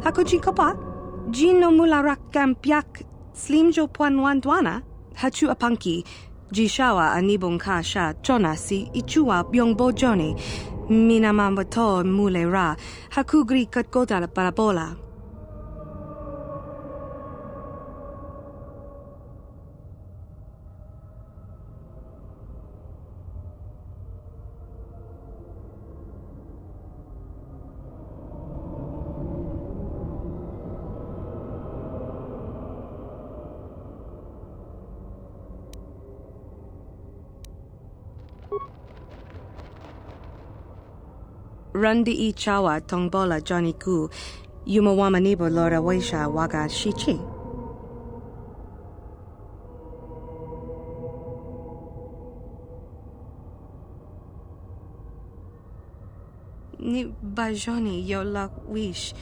Hakuji kopa, jino mularak kampiak slimjo puanwanduana, hachu apanki, jishawa anibong kasha chonasi ichua byongbo joni, minamambato mule ra, hakugri katgota parabola. Randi I chawa tongbola Johnny ku, yumawama nibo lora waisha waga shichi. Ni bajoni yo la wish,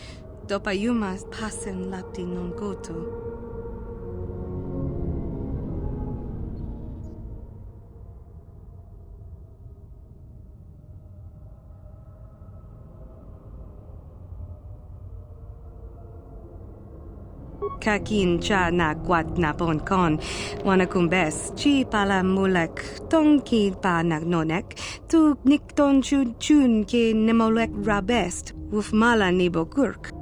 dopa yuma pasen lapti non goto. Kakin cha na kwat na bon kon, wana kumbes, chi pala mulek, tong ki pa nagnonek, tu nikton chun chun ki nemolek rabest, wuf mala nibo gurk.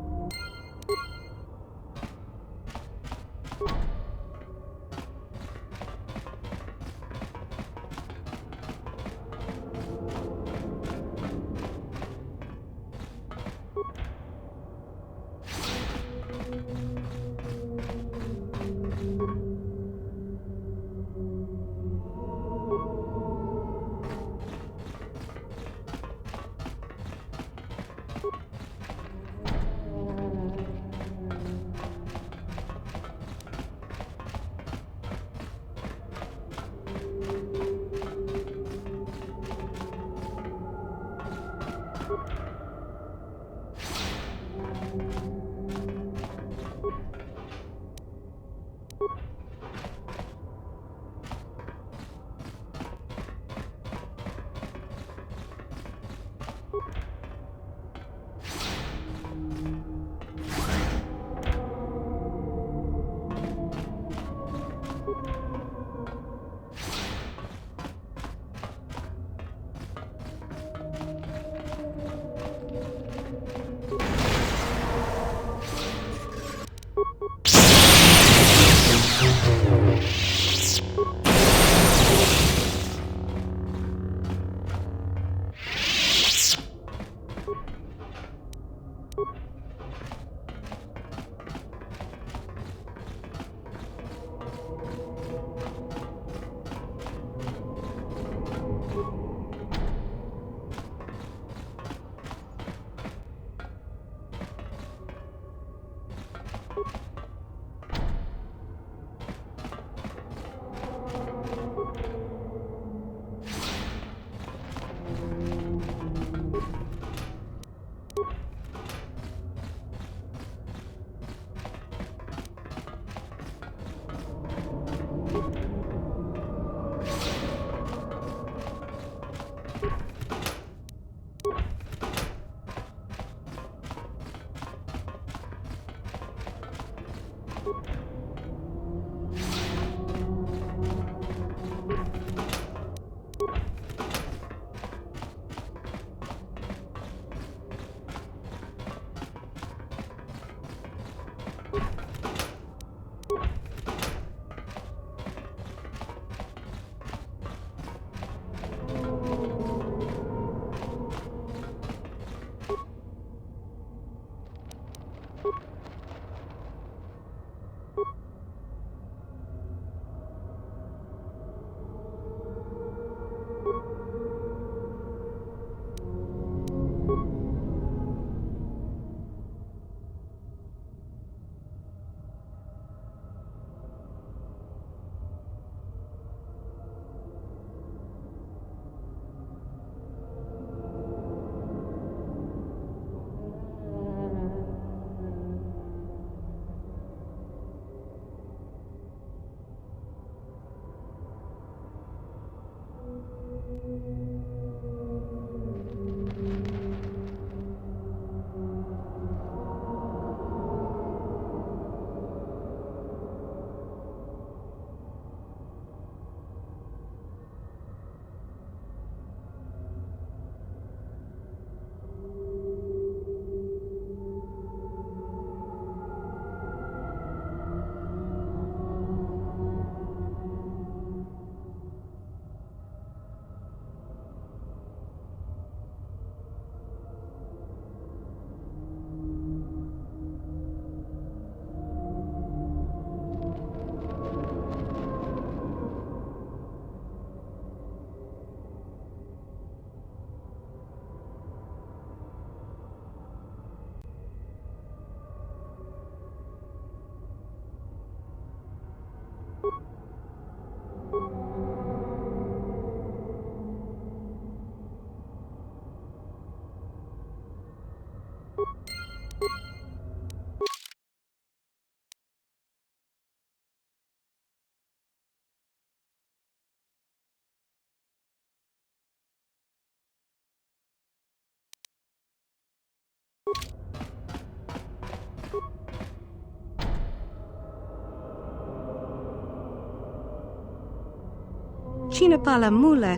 Chinapala mule,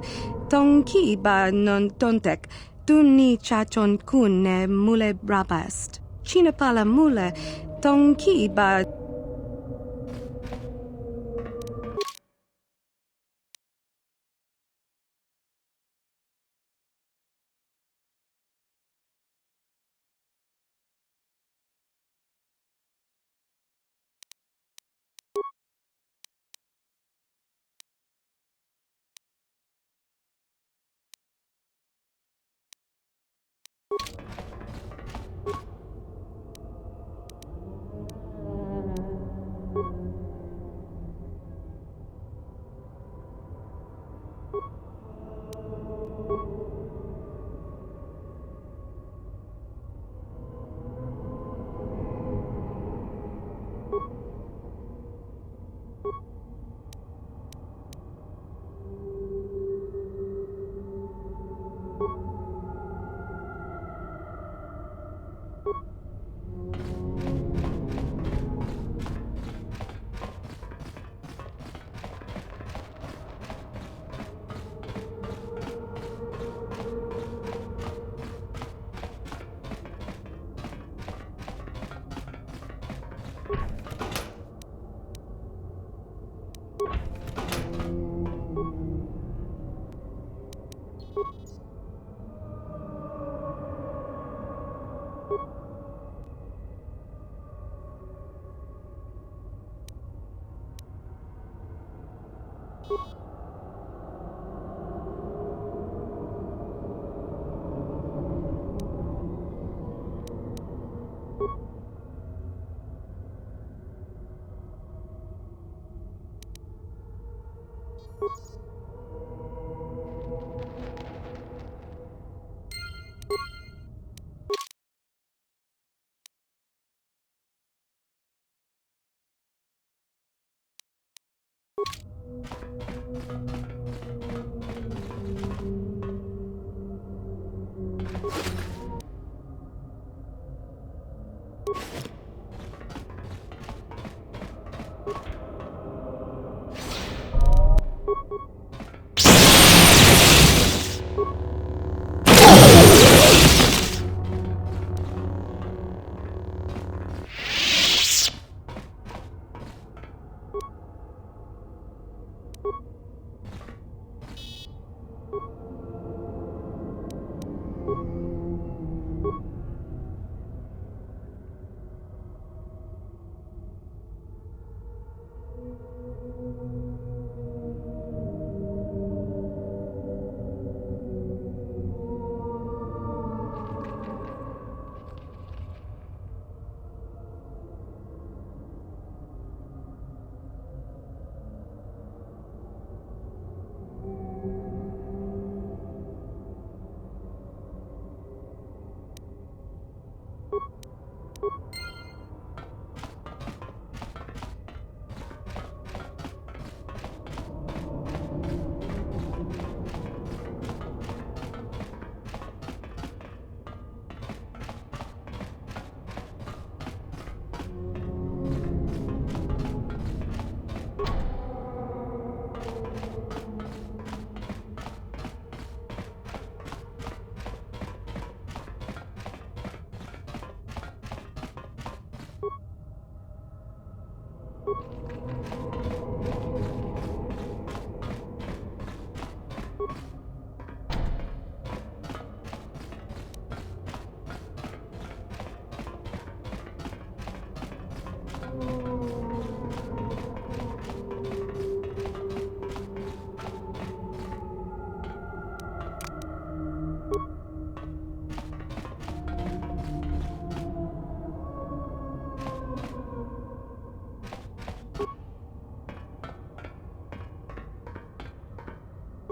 tonki ba non tontek, tunni chaton kun ne mule brabast. Chinapala mule, tonki ba...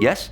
Yes?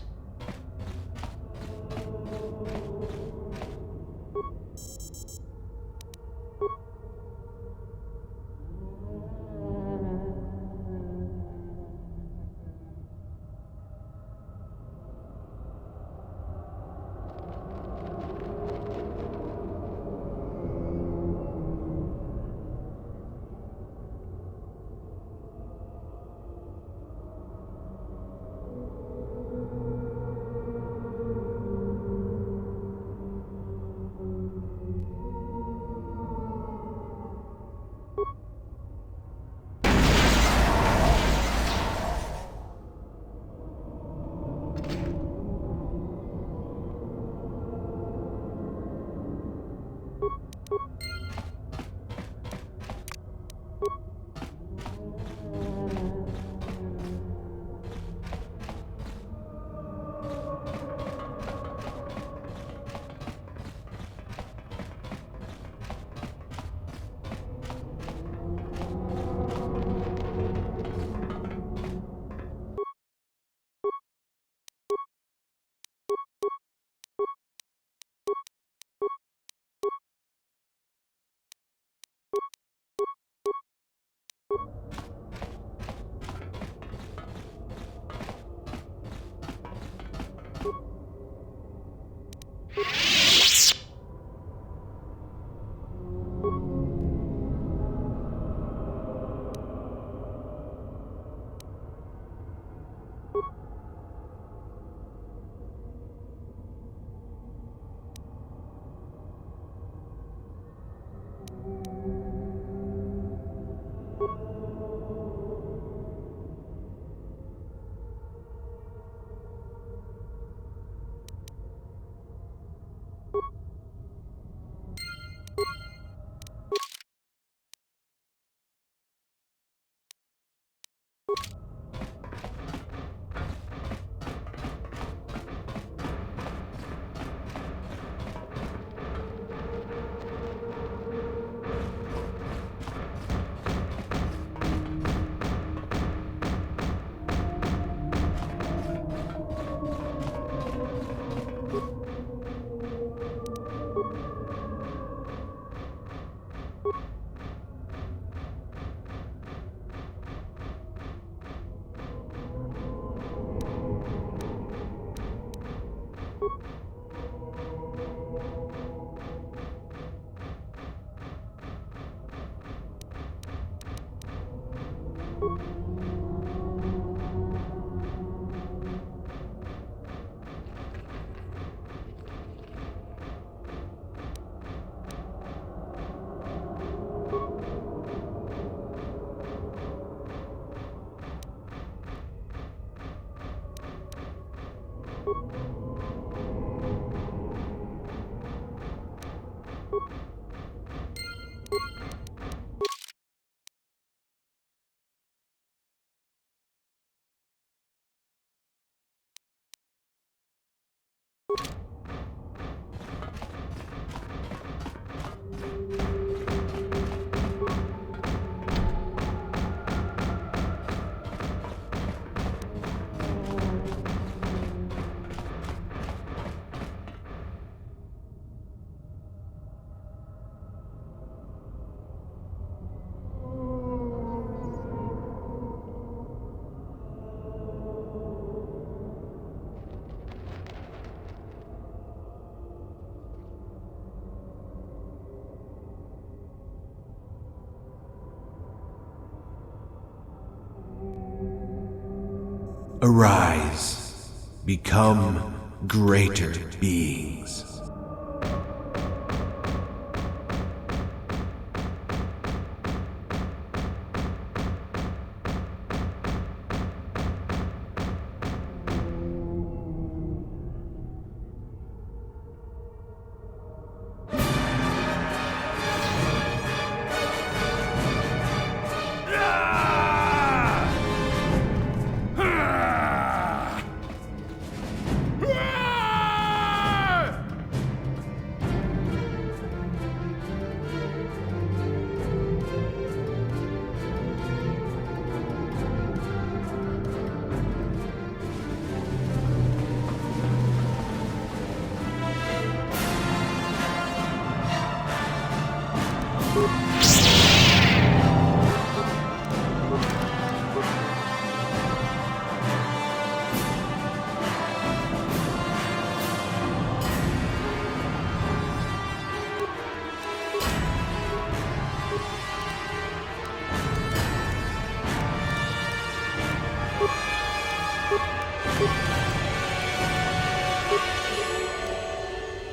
Arise, become greater beings.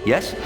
Yes?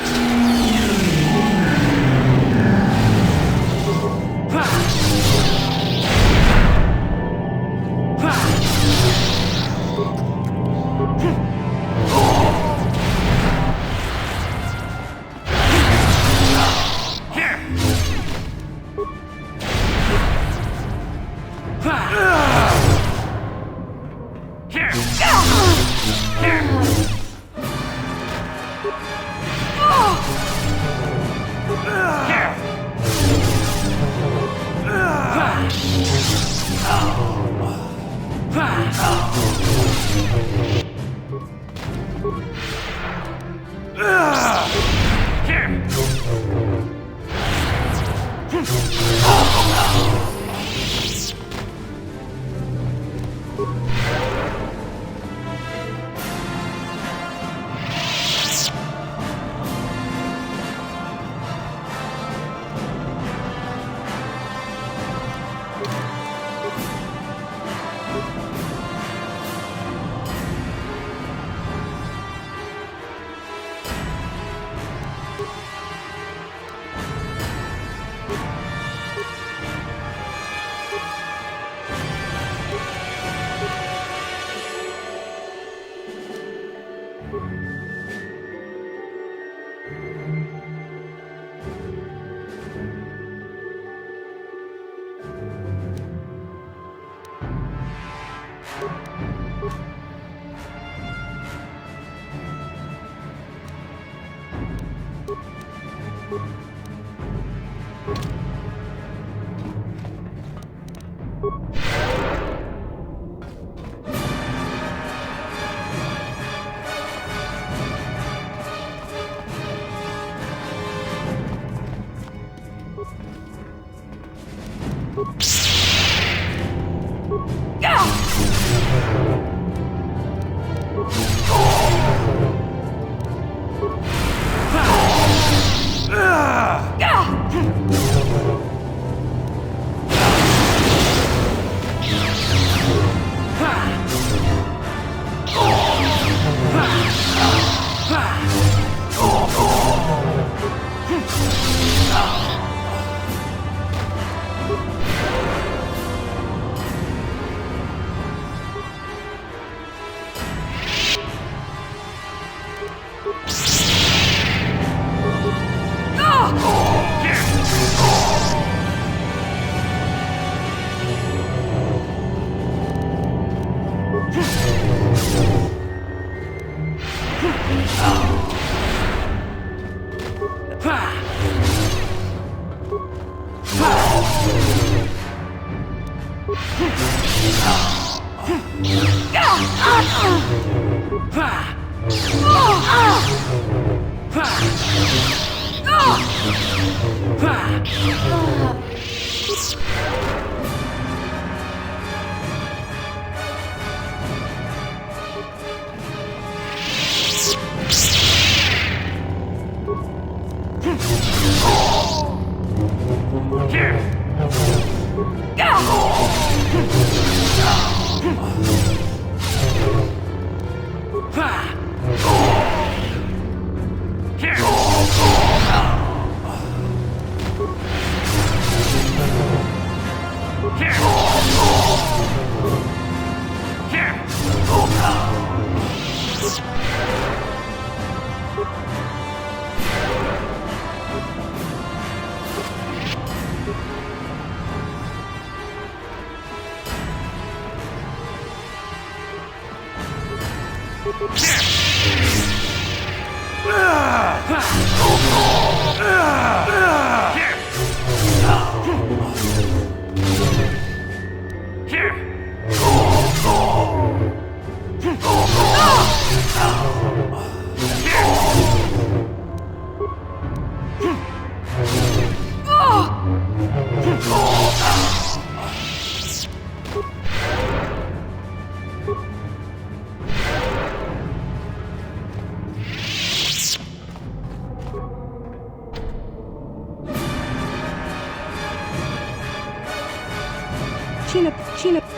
Chin up.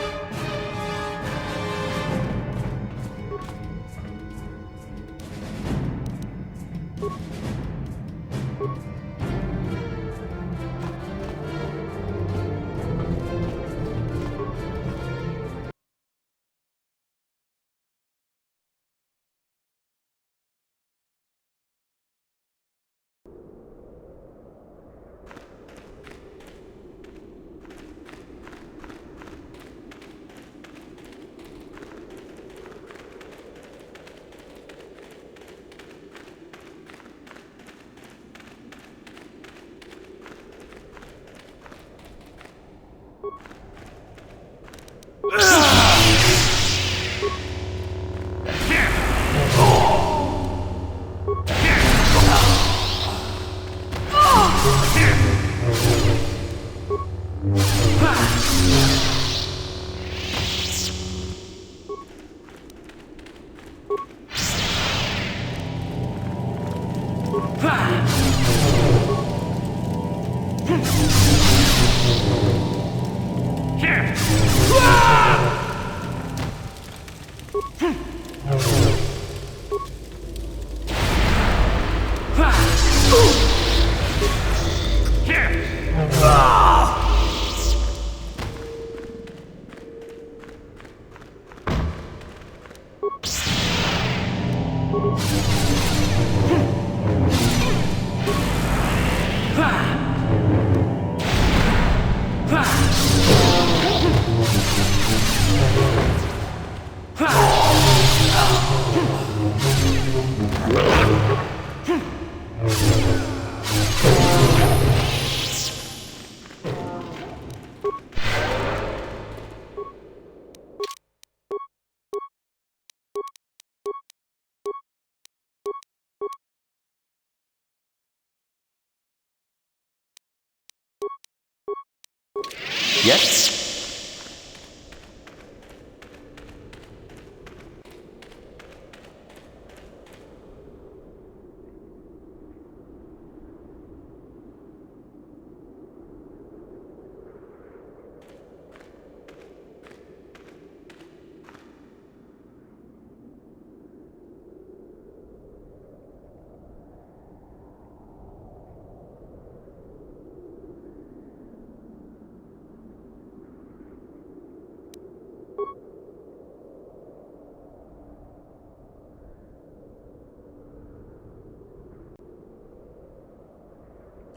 Yes?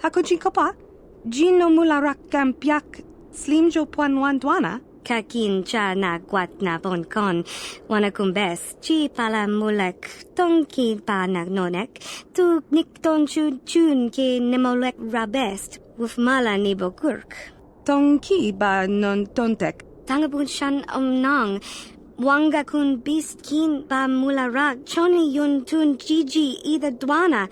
Hakuji kopa, Gino mularak kampiak, slimjo puan duana. Kakin cha na guat na bonkon, wanakumbes, chi pala mulek, tonki pa nagnonek, tu nikton chun ke nemolek rabest, wuf mala nibo kurk. Tonki ba non tontek. Tangabun shan nang, wanga kun biskin ba mularak, choni yun tun jiji ida duana,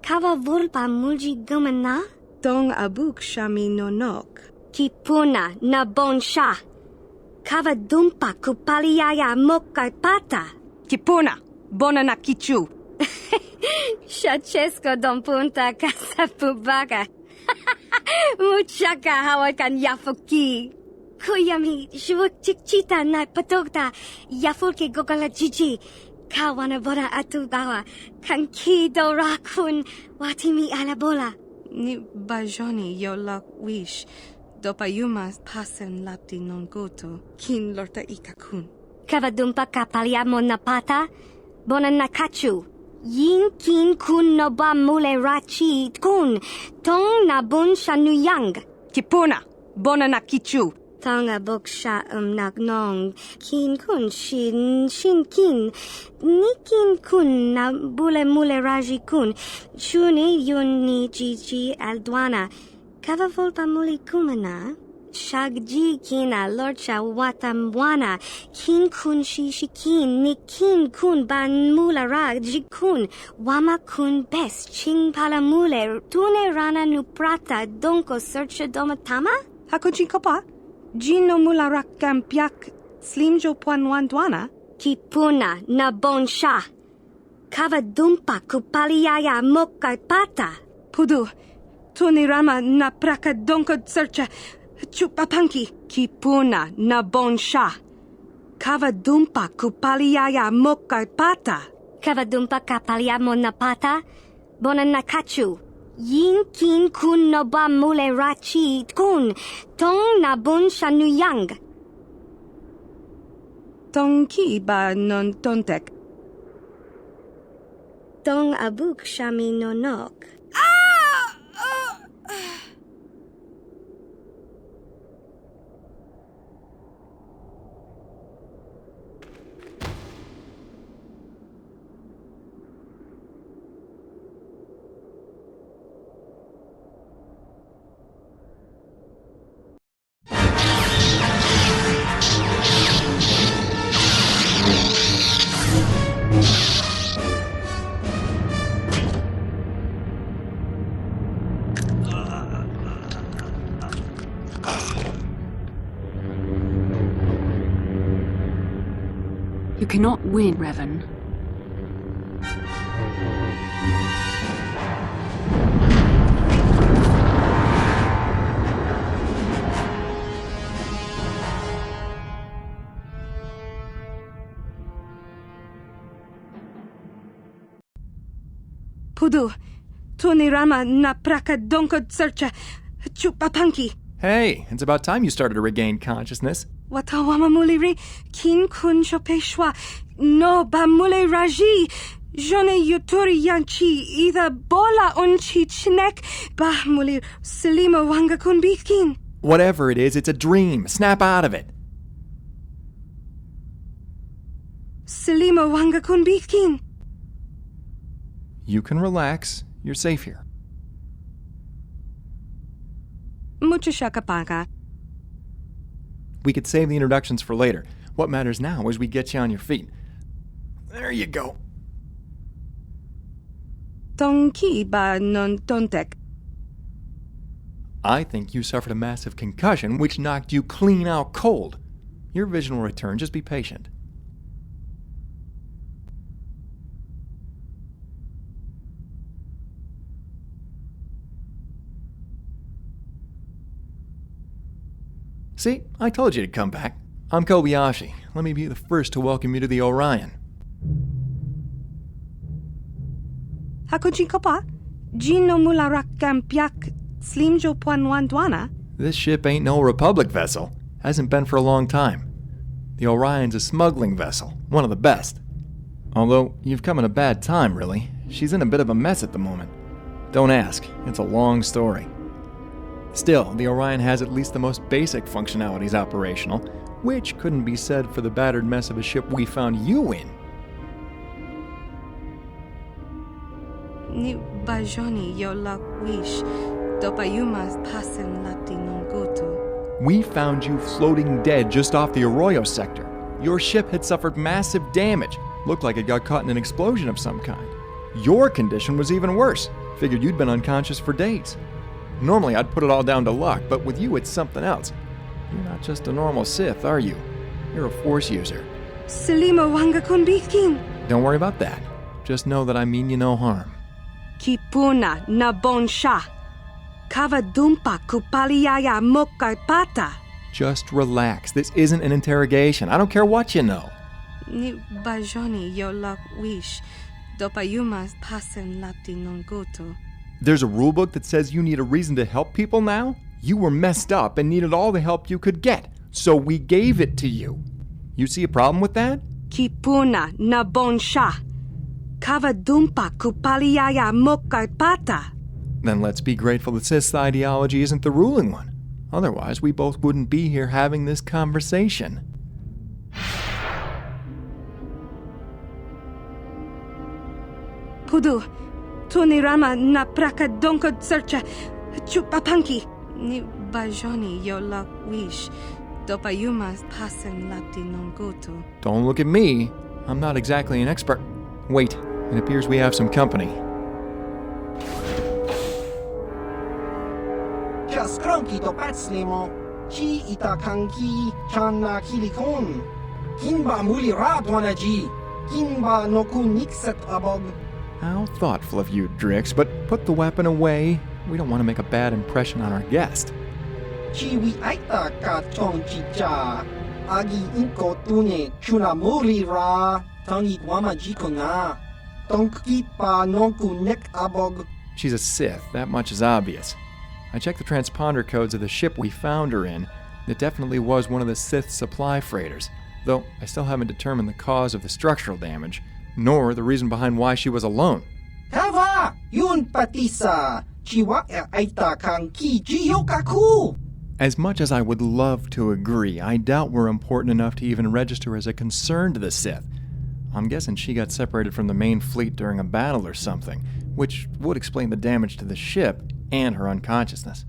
kava vulpa mulji gumana? Tong abuk shami nonok. Kipuna na bonsha. Kava dumpa kupaliaya moka pata. Kipuna, bona na kichu. Shachesco don punta casa pubaka. Muchaka hawakan yafuki. Kuyami shvuk chikchita na patokta. Yafulke gogala jiji. Kawana bora atubawa. Kanki do rakun. Watimi alabola. Ni bajoni yo lak wish. Dopayuma pasen lapti non goto, kin lorta ikakun. Kavadumpa kapaliamo na pata, bona nakachu. Yin kin kun no ba mule rachi kun, tong na bun shanuyang. Kipuna, bona nakichu. Tonga boksha nagnong, kin kun shin kin, nikin kun na bule mule raji kun, chuni yun ni jiji alduana. Kava volpa muli kumana, shagji kina lorcha watamwana, kin kun shishikin, ni kin kun ban mula rag jikun, wama kun bes, ching pala mule, tune rana nuprata, donko searcha domatama? Hakuji kopa, Gino mula rak kampiak, slimjo puan duana? Kipuna na bonsha, kava dumpa kupaliaya moka pata. Pudu. Tunirama na praka donko searcha chupapanki. Kipuna na bonsha. Kava dumpa kupaliaya moka pata. Kava dumpa kapaliamo na pata. Bona nakachu. Yin kin kun no ba mule rachi kun. Tong na bun shanuyang. Tong ki ba non tontek. Tong abuk shami nonok. You cannot win, Revan. Pudu, tunirama na praka donko searcha chupapanki. Hey, it's about time you started to regain consciousness. Watawama muliri, kin kun chopeshwa, no ba mule raji, jone yuturi yanchi, either bola unchi chinek, ba mulir selima wanga kun bitkin. Whatever it is, it's a dream. Snap out of it. Selima wanga kun bitkin. You can relax. You're safe here. Mucho shakapaka. We could save the introductions for later. What matters now is we get you on your feet. There you go. Tonki ba non tontek. I think you suffered a massive concussion which knocked you clean out cold. Your vision will return. Just be patient. See, I told you to come back. I'm Kobayashi. Let me be the first to welcome you to the Orion. Hakuji kopa, Gino mularak kampiak, slimjo puan duana? This ship ain't no Republic vessel. Hasn't been for a long time. The Orion's a smuggling vessel, one of the best. Although, you've come in a bad time, really. She's in a bit of a mess at the moment. Don't ask. It's a long story. Still, the Orion has at least the most basic functionalities operational, which couldn't be said for the battered mess of a ship we found you in. Ni bajoni yo la wish, dopayumas pasen lati non goto. We found you floating dead just off the Arroyo sector. Your ship had suffered massive damage. Looked like it got caught in an explosion of some kind. Your condition was even worse. Figured you'd been unconscious for days. Normally I'd put it all down to luck, but with you it's something else. You're not just a normal Sith, are you? You're a Force user. Selima wanga kunbikin. Don't worry about that. Just know that I mean you no harm. Kipuna na bonsha. Kavadumpa kupaliaya mokapata. Just relax. This isn't an interrogation. I don't care what you know. Ni bajoni yo la wish, dopayumas pasen lati non goto. There's a rulebook that says you need a reason to help people now? You were messed up and needed all the help you could get, so we gave it to you. You see a problem with that? Kipuna na bonsha. Kavadumpa kupaliaya mokapata. Then let's be grateful that Sith's ideology isn't the ruling one. Otherwise, we both wouldn't be here having this conversation. Pudu, tunirama na praka donko searcha, chupapanki. Ni bajoni yo la wish, dopayumas pasen lati non goto. Don't look at me. I'm not exactly an expert. Wait, it appears we have some company. Just cranky to patslimo. Chi ita kanki channa kilikon. Kinba muli radwanaji. Kinba noku nixet abog. How thoughtful of you, Drix, but put the weapon away. We don't want to make a bad impression on our guest. Chi wi aita ka chong chicha. Agi inko tune chuna muli ra. Tangit wama jiko na. Tonkit pa noku nek abog. She's a Sith, that much is obvious. I checked the transponder codes of the ship we found her in. It definitely was one of the Sith supply freighters, though I still haven't determined the cause of the structural damage, nor the reason behind why she was alone. Hava! Yun patisa! Chiwa aita kang ki jiyo kaku! As much as I would love to agree, I doubt we're important enough to even register as a concern to the Sith. I'm guessing she got separated from the main fleet during a battle or something, which would explain the damage to the ship and her unconsciousness.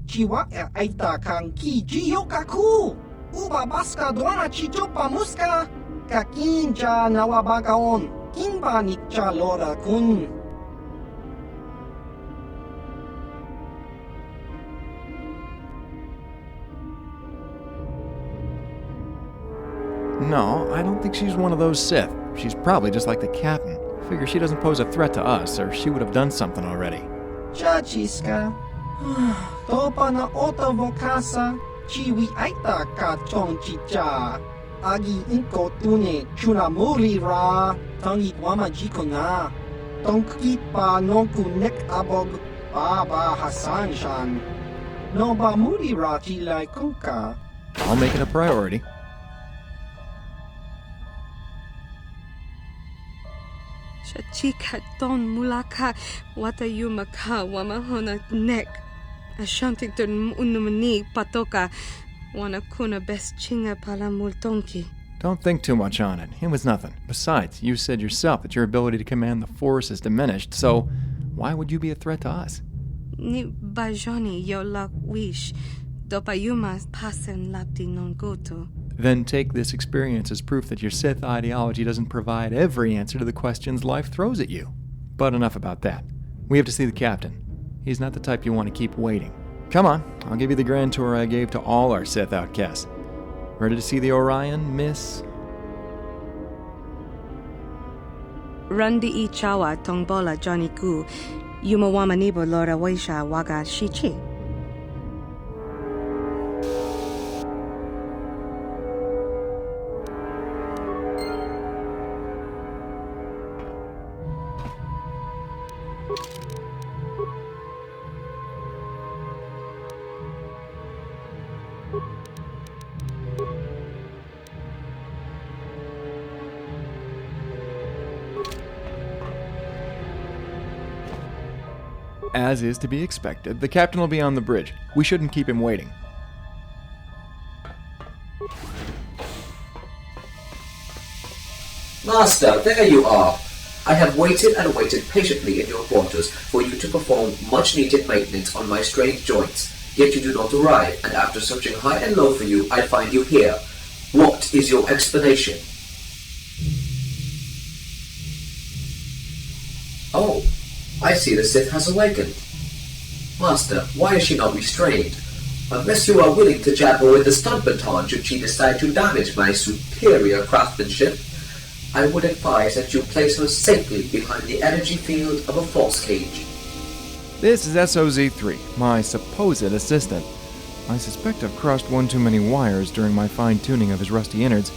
Chiwa aita kang ki jiyo kaku! Uba baska dwana chichopa muska! Kakinja nawabagaon! Kinba nikcha lora kun! No, I don't think she's one of those Sith. She's probably just like the captain. Figure she doesn't pose a threat to us, or she would have done something already. Chachiska. Topa na ota vokasa. Chiwi aita ka chong chicha. Agi inko tune chuna muli ra. Tangit wama jiko na. Tonkit pa noku nek abog. Baba Hasan shan. No ba muli ra tilai kunka. I'll make it a priority. Shachika don mulaka watayumaka wamahona nek. Ashantington unumani patoka wanakuna best chinga pala multonki. Don't think too much on it. It was nothing. Besides, you said yourself that your ability to command the Force is diminished, so why would you be a threat to us? Ni bajoni yo la wish, dopayumas pasen lati non goto. Then take this experience as proof that your Sith ideology doesn't provide every answer to the questions life throws at you. But enough about that. We have to see the captain. He's not the type you want to keep waiting. Come on, I'll give you the grand tour I gave to all our Sith outcasts. Ready to see the Orion, Miss? Randi ichawa tongbola Johnny Ku, yumawamanibo lora waisha waga shichi. As is to be expected, the captain will be on the bridge. We shouldn't keep him waiting. Master, there you are. I have waited and waited patiently in your quarters for you to perform much-needed maintenance on my strained joints, yet you do not arrive, and after searching high and low for you, I find you here. What is your explanation? Oh, I see the Sith has awakened. Master, why is she not restrained? Unless you are willing to jab her with the stun baton should she decide to damage my superior craftsmanship, I would advise that you place her safely behind the energy field of a force cage. This is SOZ-3, my supposed assistant. I suspect I've crossed one too many wires during my fine-tuning of his rusty innards,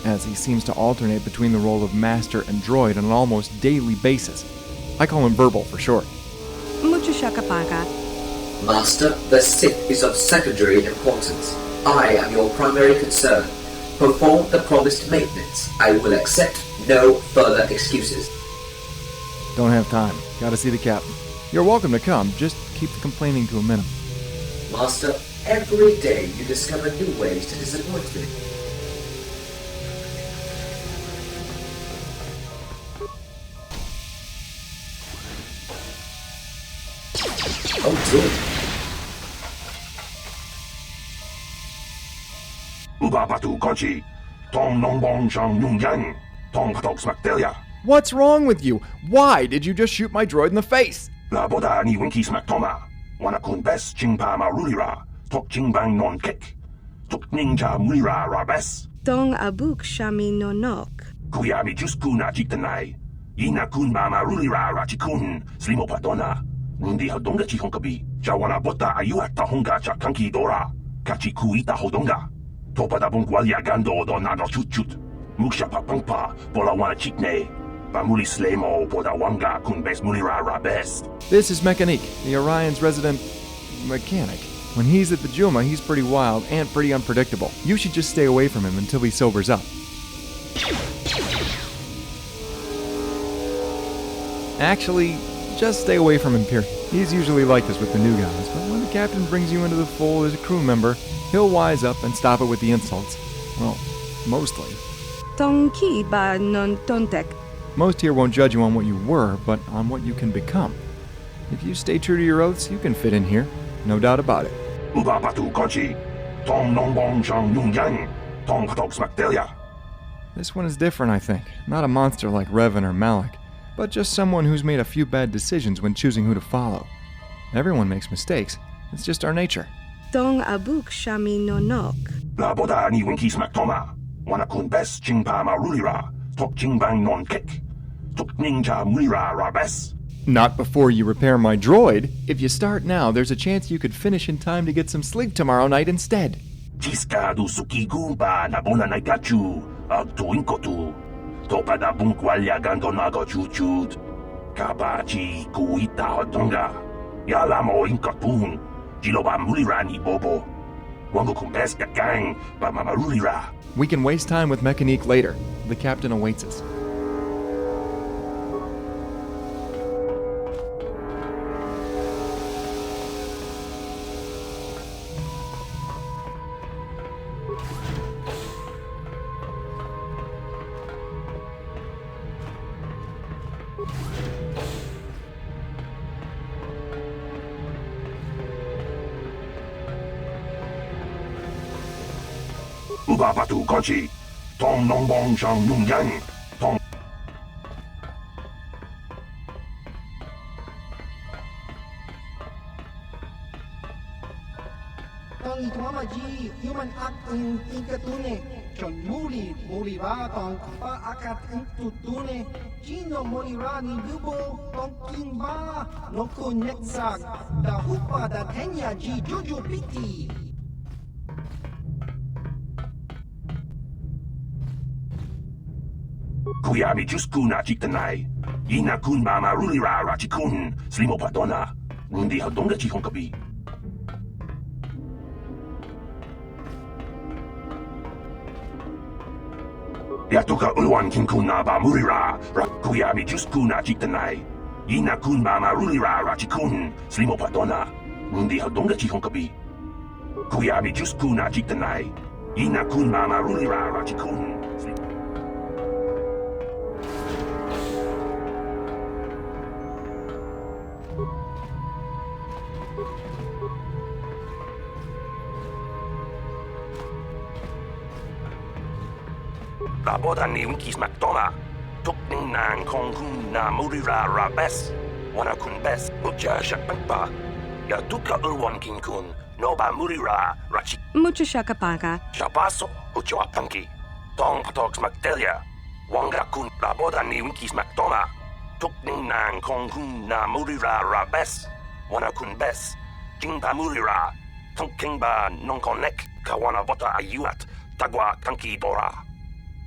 as he seems to alternate between the role of master and droid on an almost daily basis. I call him Verbal for short. Mucho shakapaka. Master, the Sith is of secondary importance. I am your primary concern. Perform the promised maintenance. I will accept no further excuses. Don't have time. Gotta see the captain. You're welcome to come, just keep the complaining to a minimum. Master, every day you discover new ways to disappoint me. Oh dear. What's wrong with you? Why did you just shoot my droid in the face? Tong abuk shami nonok. This is Mechanique, the Orion's resident mechanic. When he's at the Juma, he's pretty wild and pretty unpredictable. You should just stay away from him until he sobers up. Actually, just stay away from him, period. He's usually like this with the new guys, but when the captain brings you into the fold as a crew member, he'll wise up and stop it with the insults. Well, mostly. Tong ki ba non tontek. Most here won't judge you on what you were, but on what you can become. If you stay true to your oaths, you can fit in here. No doubt about it. This one is different, I think. Not a monster like Revan or Malak, but just someone who's made a few bad decisions when choosing who to follow. Everyone makes mistakes. It's just our nature. Tong abuk shami nonok. Not before you repair my droid. If you start now, there's a chance you could finish in time to get some sleep tomorrow night instead. We can waste time with Mechanique later. The captain awaits us. Tong itwamaji human act in inkatune. Chon muli ra tong pa akat in tutune. Chino muli ra ni lubo tong king ba. No kun neksak. Da hupa da tenya ji juju piti. Kuyami juskuna chiktanai. Ina kun mama rulira rachikun. Slimo padona. Rundi hadonga chihonkabi. Yatuka ulwan kinkuna ba murira. Kuyami juskuna chiktanai. Ina kun mama rulira rachikun slimo padona. Rundi hadonga chihon kapi. Kuyabi just kuna chitanai. Ina kun mama rulira rachikun. Laboda ni unkis makdona. Tukning nang kong hun na murira rabes. Wana kun bes mucha shakpakpa. Ya duka ulwan kin kun. Noba murira rachik. Mucho shakapaka. Shabaso mucho apanki. Tong patogs magdelia. Wanga kun laboda ni unkis makdona. Tukning nang kong hun na murira rabes. Wana kun bes. Kingba murira. Tonking ba non konek. Kawana bota ayuat. Tagwa tanki bora.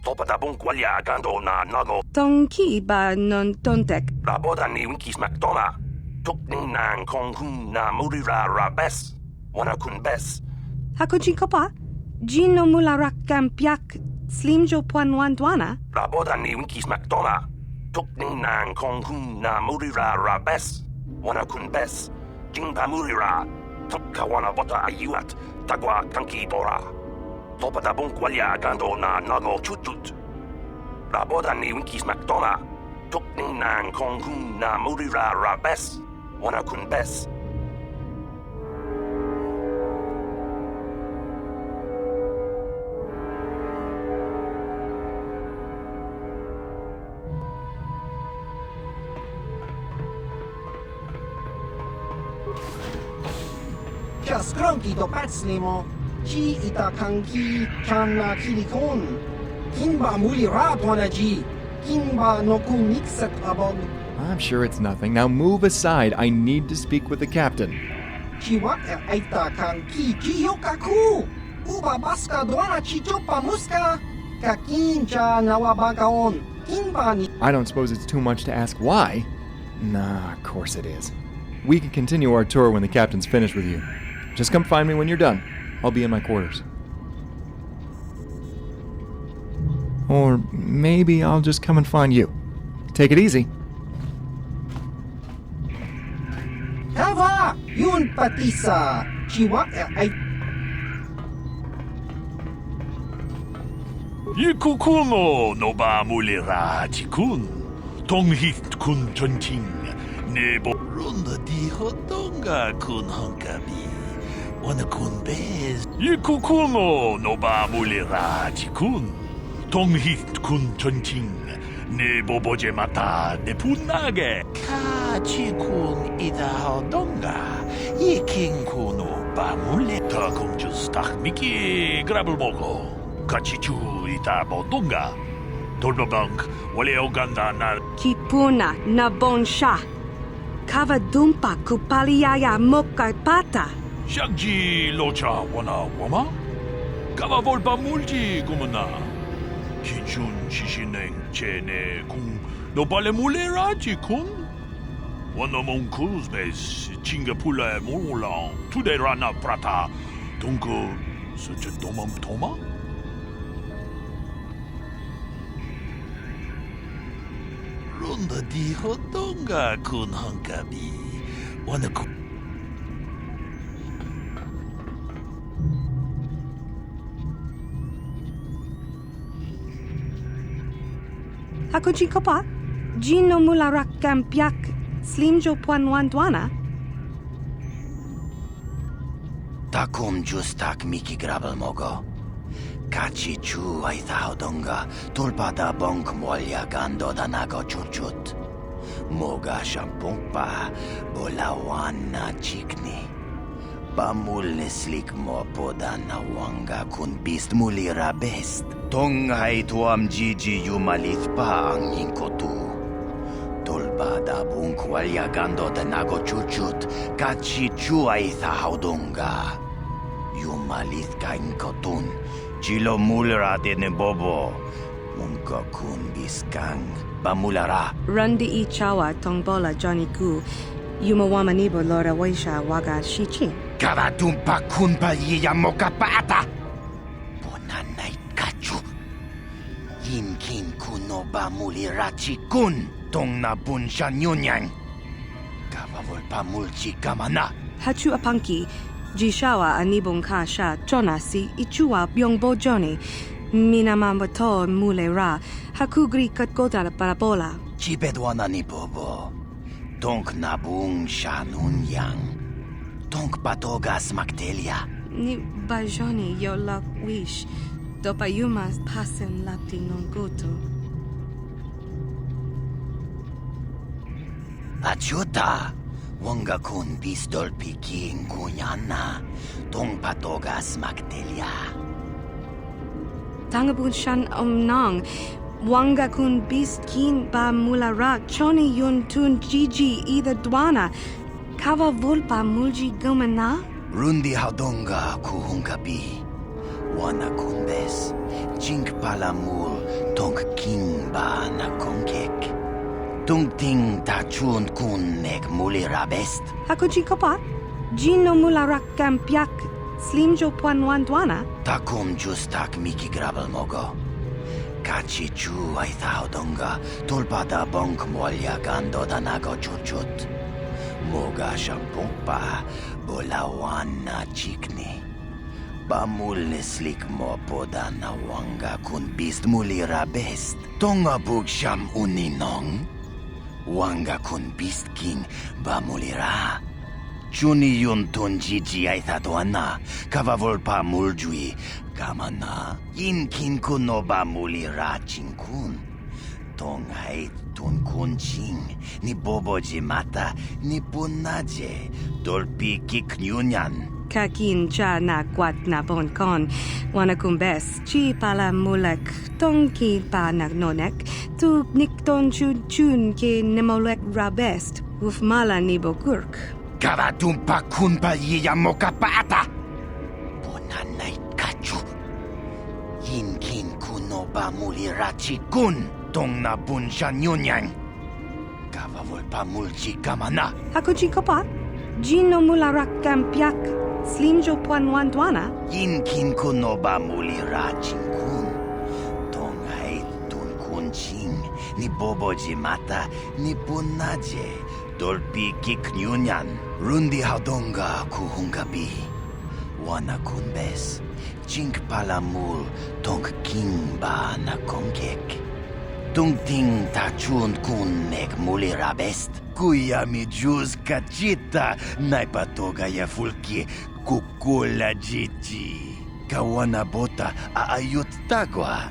Topada bunkwalya gando na nago. Tonki ba non tontek. Laboda ni unkis makdona. Tukning nang kong hun na murira rabes. Wana kun bes. Hakuji kopa? Gino mularak kampiak slimjo puanwan duana? Laboda ni unkis makdona. Tukning nang kong hun na murira rabes. Wana kun bes. Jingba murira. Kawana bota ayuat. Tagwa tanki bora. Topada bunkwalya gando na nago chutut. Laboda ni unkis makdona. Tukning nang kong hun na murira rabes. Wana kun bes. Just cronky to patslimo. Chi ita kanki chana kilikon. Kimba muli ratwana ji. Kimba no kunikset abog. I'm sure it's nothing. Now move aside. I need to speak with the captain. Chiwak ita kanki chiyokaku. Uba baska dwana chichopa muska. Kakincha nawabagaon. Kimba ni. I don't suppose it's too much to ask why. Nah, of course it is. We can continue our tour when the captain's finished with you. Just come find me when you're done. I'll be in my quarters. Or maybe I'll just come and find you. Take it easy. Tava! Yun patisa! Chiwak ay... Yikukuno no ba mulira chikun. Tonghit kun chonching. Nebo ronda di hotonga kun honkabi. Wana kun bez. Yikukuno no ba mulira chikun. Tonghit kun chonching. Nebo boje mata ne punage. Ka chikun ida hotonga. Yiking kuno ba mule. Ta kun just tak miki grabel mogo. Kachichu ita bodonga. Tolbabank wale oganda na. Kipuna na bonsha. Kavadumpa kupaliaya moka pata. Shagji locha wana wama? Kava volpa mulji kumana. Kinchun shishineng chene kung no pale mulera chikun. Wana monkuz bes chingapula molan. Tude rana prata. Tunko such a domam toma? Ronda di hotonga kun honkabi. Wana ku... Hakuji kopa? Gino mularak kampiak slimjo puanwan duana? Takum justak miki grabel mogo. Kachi chu ay thaudonga tulpada bonk molya gando danago chuchut. Moga shampungpa bolawan na chikni. Pamul neslik mo poda na wanga kun bist mulira best. Tonghay tuam jiji yumalith pa ang yingkotu. Tulpada bonk walya gando danago chuchut. Kachi chu ay thaudonga. Yumalith ka inkotun. Chilo mulra de bobo. Munko kun biskang. Bamulara. Rundi I chawa tongbola Johnny Gu. Yumawama nibo lora waisha waga shichi. Kavadumpa kun paliya moka pata. Bonanay kachu. Yinkin kuno bamulira chikun. Tong na bunsha nyunyang. Kavolpa mulchi kamana. Hachu apanki, jishawa anibong kasha chonasi ichua byongbo joni. Minamambato mule ra, hakugri katkota parabola. Chibedwana ni bobo. Tonk nabung shanun yang. Tonk patogas Matilda. Ni bajoni yo lak wish. Dopayumas pasen lapti non goto. Achuta. Wanga kun pistol piking kunyana. Tonk patogas Matilda. Tangabun shan omnang. Wanga kun bist kin ba mulara choni yun tun gigi either dwana. Kava volpa mulji gumana? Rundi haudonga kuhungabi. Wana kunbes. Jink palamul tonk king ba na konkek. Tung ting tachun kun nek mulira best. Hakuji kopa? Jino mulara kampiak. Slimjo puanwan dwana? Takum justak miki grabel mogo. Kachi chu ay haudonga tulpada bonk molya gando danago chuchut. Moga shampumpa bolawan na chikni. Bamul slik mo poda na wanga kun bist mulira best. Tonga bug sham uninong. Wanga kun bist king bamulira. Chuni yun tun jiji ay tatuana. Kavavolpa muljui. Kamana. In kin kun no bamulira chinkun. Tong ay tun kun ching. Ni boboji mata. Ni punaje. Dolpi kiknyunyan. Kakin cha na kwat na bonkon. Wanakumbes chi pala mulek tongki pa nagnonek. Tu nikton chun ke nemolek rabest. Ufmala ni bokurk. Kavatumpa kunpa yiyamoka paata. Bonanay kachu. Yinkin kuno bamulira chikun. Tong na bunshan yunyan. Kavavolpa mulchi kamana. Hakuji kopa? Jino mularak kampiak. Slimjo puanwan dwana? Yinkin kuno bamulira chinkun. Tong ay tun kun ching. Ni boboji mata. Ni punaje. Dolpi kiknyunyan. Rundi haudonga kuhungabi. Wana kunbes. Jink palamul tonk king ba na konkek. Tung ting tachun kun nek mulira best. Kuya mi juz kachita. Naipatoga ya fulki kukula jiji. Kawana bota aayut tagwa.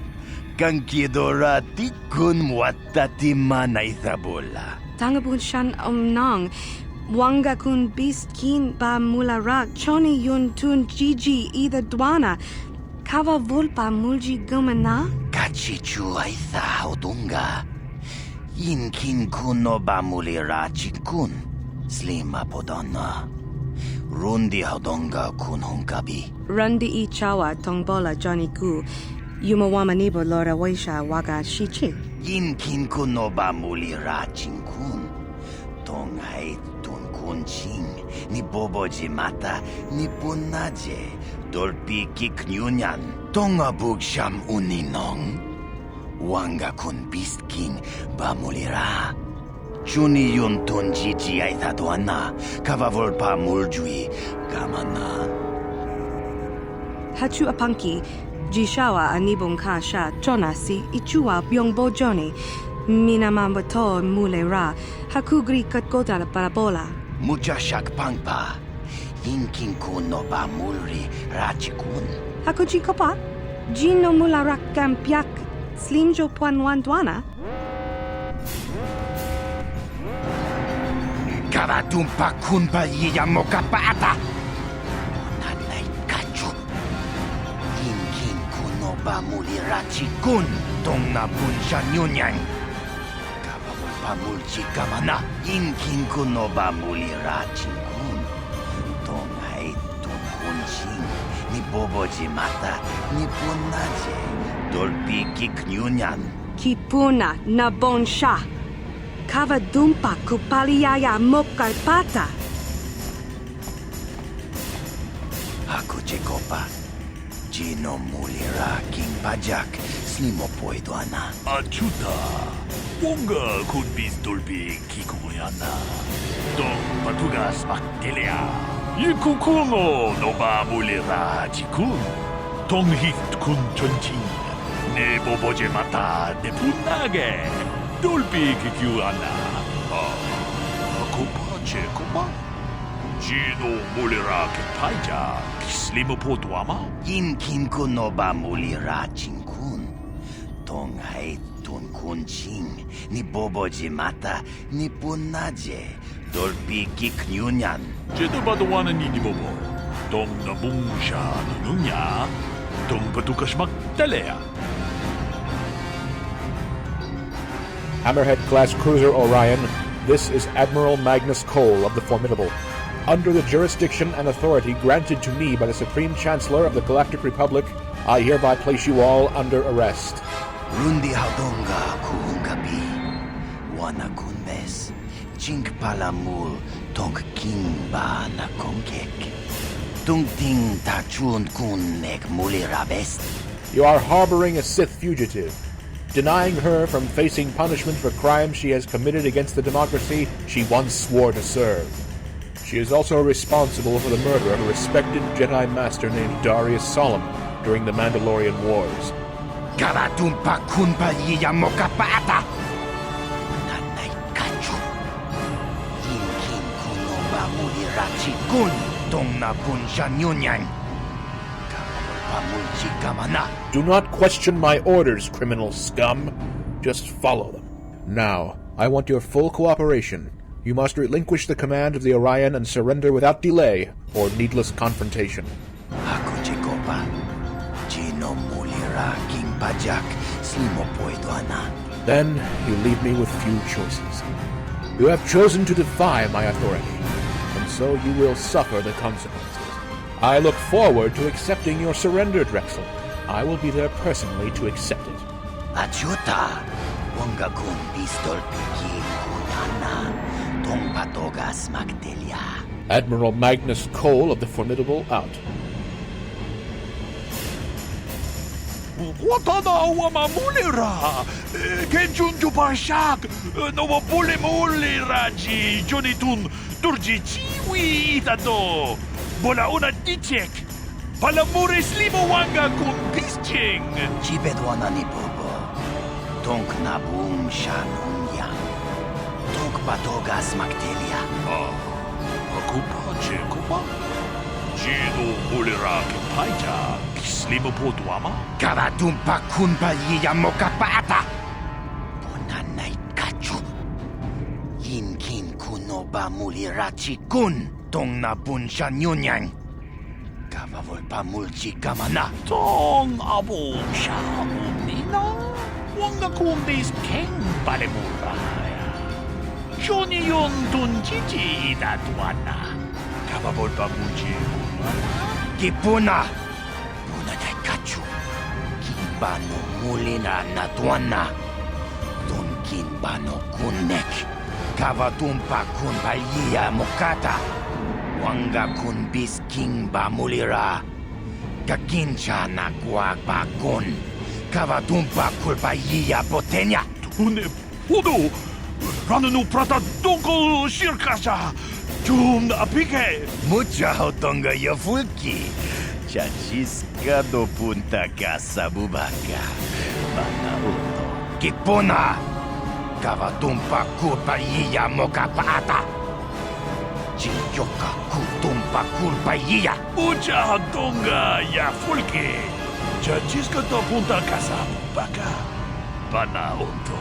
Kankidorati kun muatati mana ithabola. Tangabun shan omnang. Wanga kun bist kin ba mulara choni yun tun gigi either dwana. Kava volpa mulji gumana? Kachichu ay haudunga. Yinkin kuno ba mulira chinkun. Slima podonna. Rundi haudonga kun hunkabi. Rundi I chawa tongbola Johnny Ku. Yumawama nibo lora waisha waga shichi. Yinkin kuno ba mulira chinkun. Tong ay tun kun ching. Ni boboji mata. Ni punaje. Dolpi kiknyunyan. Tonga bug sham uninong. Wanga kun bist king bamulira. Chuni yun tun jiji ay tatuana. Kavavolpa muljui. Kamana. Hachu apanki. Jishawa anibong kasha chonasi ichua byongbo joni. Minamambato mule ra. Hakugri katkota parabola. Mucha shak pangpa. Yinkin kuno ba mulri rachikun. Hakuji kopa? Jino mularak kampiak. Slimjo puanwan dwana? Kavatumpa kunpa yiyamoka paata. Bonanay kachu. Yinkin kuno ba mulira chikun. Tong na bunshan yunyan. Kavavolpa mulchi kamana. Yinkin kuno ba mulira chikun. Tong ay tun kunching. Ni boboji mata. Ni punaje. Dolpi kiknyunyan. Kipuna na bonsha. Kava dumpa kupaliyaya mokalpata. Ako chekopa. Gino mulira king pajak. Slimo poidwana. Achuta. Wonga kun bis dolpi kikuyana. Dong Batugas Matilda. Ikukuno no ba mulira jikun. Tonghit kun chonching. Ne boboje mata de punage. Dolpi kikiuana. Kupache kuma. Jino mulira ke paija. Kislimu potuama. Yinkin kuno ba mulira chinkun. Tong hai tun kun ching. Ni boboji mata ni punaje. Dolpi kiknyunyan. Jedo baduana ni bobo. Tong na bungsha nunya. Tong batukas magtalea. Hammerhead-class cruiser Orion, this is Admiral Magnus Cole of the Formidable. Under the jurisdiction and authority granted to me by the Supreme Chancellor of the Galactic Republic, I hereby place you all under arrest. Rundi haudonga kuhungabi. Wana kunbes. Chink palamul tong king ba na kongkek. Tung ting ta chun kun nek mulirabest. You are harboring a Sith fugitive, denying her from facing punishment for crimes she has committed against the democracy she once swore to serve. She is also responsible for the murder of a respected Jedi Master named Darius Solomon during the Mandalorian Wars. Karatumpa kunpa yiya mokapata! Nanay kachu. Yinkin kuno ba mulirachi kun tong na punsha nyunyan. Kamapamulchi kamana. Do not question my orders, criminal scum. Just follow them. Now, I want your full cooperation. You must relinquish the command of the Orion and surrender without delay or needless confrontation. Ako chikopa. Chino mulira king pajak slimo poidoana. Then you leave me with few choices. You have chosen to defy my authority, and so you will suffer the consequences. I look forward to accepting your surrender, Drexel. I will be there personally to accept it. Achuta! Wanga kun pistol piki kunana. Tong patogas magdelia. Admiral Magnus Cole of the Formidable out. Watana wama mulira. Kenjunju parshak. No pule mulira ji jonitun durji chiwi itato. Bola una dichek. Palamure slimo wanga kun pisching. Chibedwana ni bobo. Tonk na boom shanunyan. Tonk patogas magdelia. Kupache kupa. Jino mulira ke paija. Slimo potuama. Karatumpa kunpa yiya mokapata. Bonanay kachu. Yinkin kuno ba mulirachi kun. Tong na bunsha nyunyan. Kavavol pa mulchi kamana. Tong abo shabu nina. Wanga kumbis king palemura. Johnny yon tunjiji idatuana. Kavavol pa mulchi kumana. Kipuna. Bonanay kachu. Kimbano mulina natuana. Don kinbano kunnek. Kavatumpa kunpa yiya mokata. Wanga kun bis king ba mulira. Kakincha na kuag ba kun. Kavatumpa kulpa yiya potenya. Tune podo. Rananu prata donko shirkasha. Tum apike. Mucha hotonga ya fulki. Chachiska do punta casa bubaka. Manauto. Kipuna. Kavatumpa kulpa yiya mokapata. Chiyoka kutumpa kulpa yiya. Mucha donga ya fulke. Chachiska do punta casa baka. Panauto.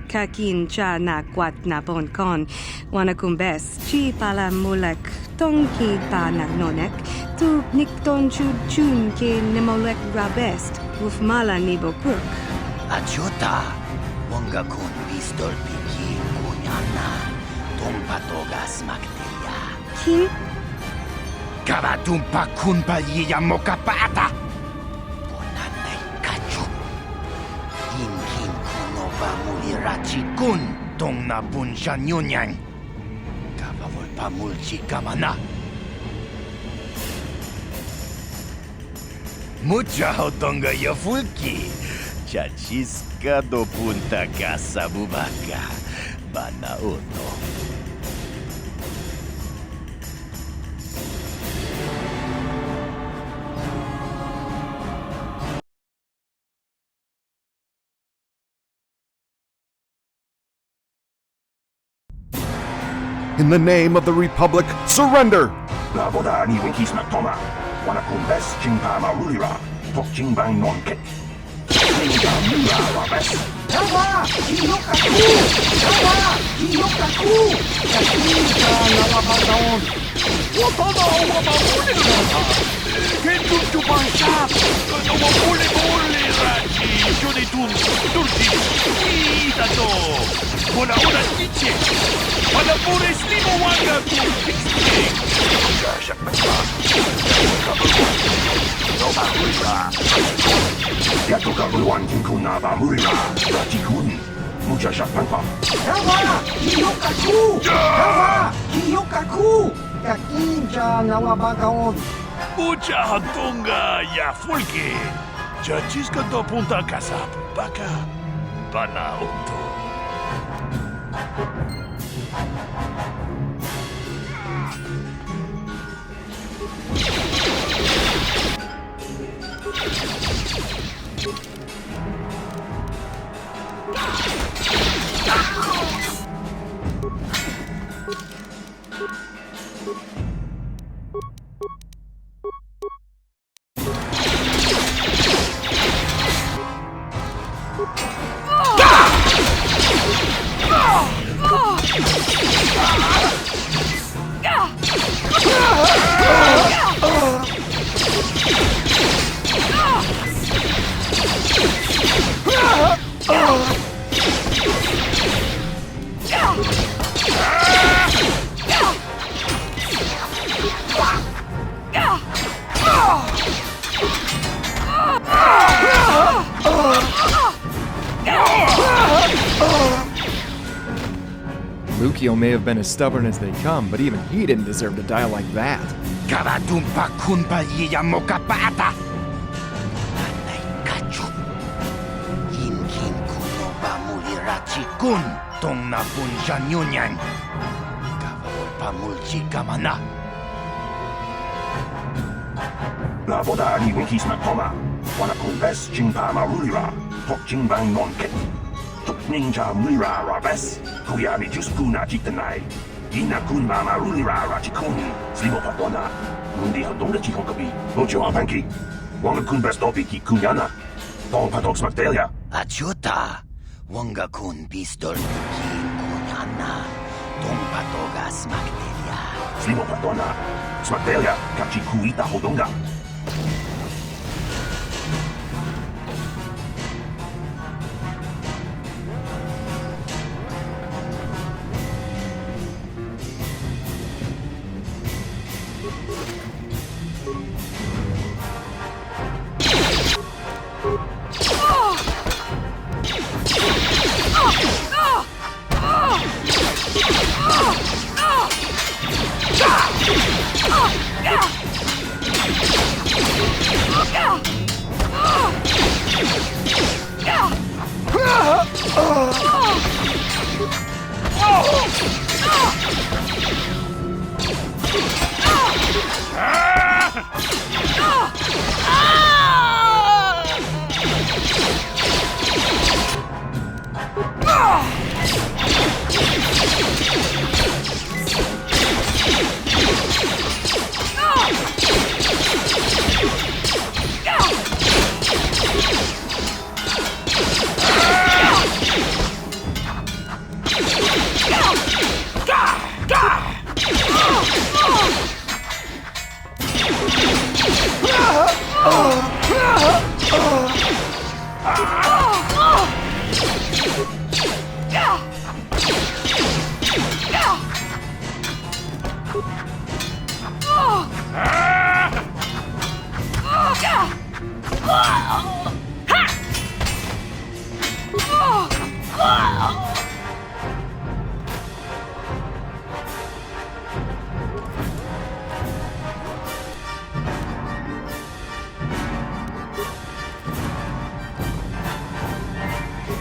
Kakin cha na kwat na ponkon. Wanakumbes chi pala mulek. Tongki pa nagnonek. Tu nikton chun ke nemolek rabest. Ufmala nibo kurk. Achuta. Wanga kun pistol piki kunyana. Tompatogas magdelia. Kin? Kavatumpa kunpa yiya mokapata. Bonanay kachu. Yinkin kuno ba mulirachi kun. Tong na bunsha nyunyan. Kavavol pa mulchi kamana. Mucha hotonga ya fulki. Chachiska do punta casa bubaka. Banauto. In the name of the Republic, surrender! Laboda ni wikis matoma. Wana kumbes chingpa marulira. Tok chingbang non-kek. Ninja mura rabes. Yawa! Hiyokaku! Yawa! Hiyokaku! Kakinja nawabagaon! Watada wamamulira! Kentutubansap! Nawamuli-muli rachi! Yunitun turti! Itato! Muna una tiche! Malapures limo wanga turti! Yato kabuan kinkuna ba murira. Ratikun. Mucha shakpanpa. Yawa! Hiyokaku! Yawa! Hiyokaku! Kakinja nawabagaon! Mucha hatunga ya fulki! Chachiska do punta casa baka. Banauto. Lukio may have been as stubborn as they come, but even he didn't deserve to die like that. Kavadumpa kunpa yiya mokapata. Anay kachu. Hinkin kuno ba mulirachi kun tong na punja nyunyan. Kavawol pa mulchi kamana. Laboda ni wikis matoma. Wana kumbes chingpa marulira. Tok chingbang non-kek. Tok ninja mura rabes. Kuyami juspuna jitanai. Ina kun mama rulira rachikun. Slimo patona. Mundi hodonga chihokabi. Ocho apanki. Wanga kun bestopi ki kunyana. Tong patok smaktelia. Achuta. Wanga kun pistol ki kunyana. Tong patogas makteria. Slimo patona. Smaktelia. Kachi kuita hodonga.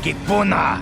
Kipuna!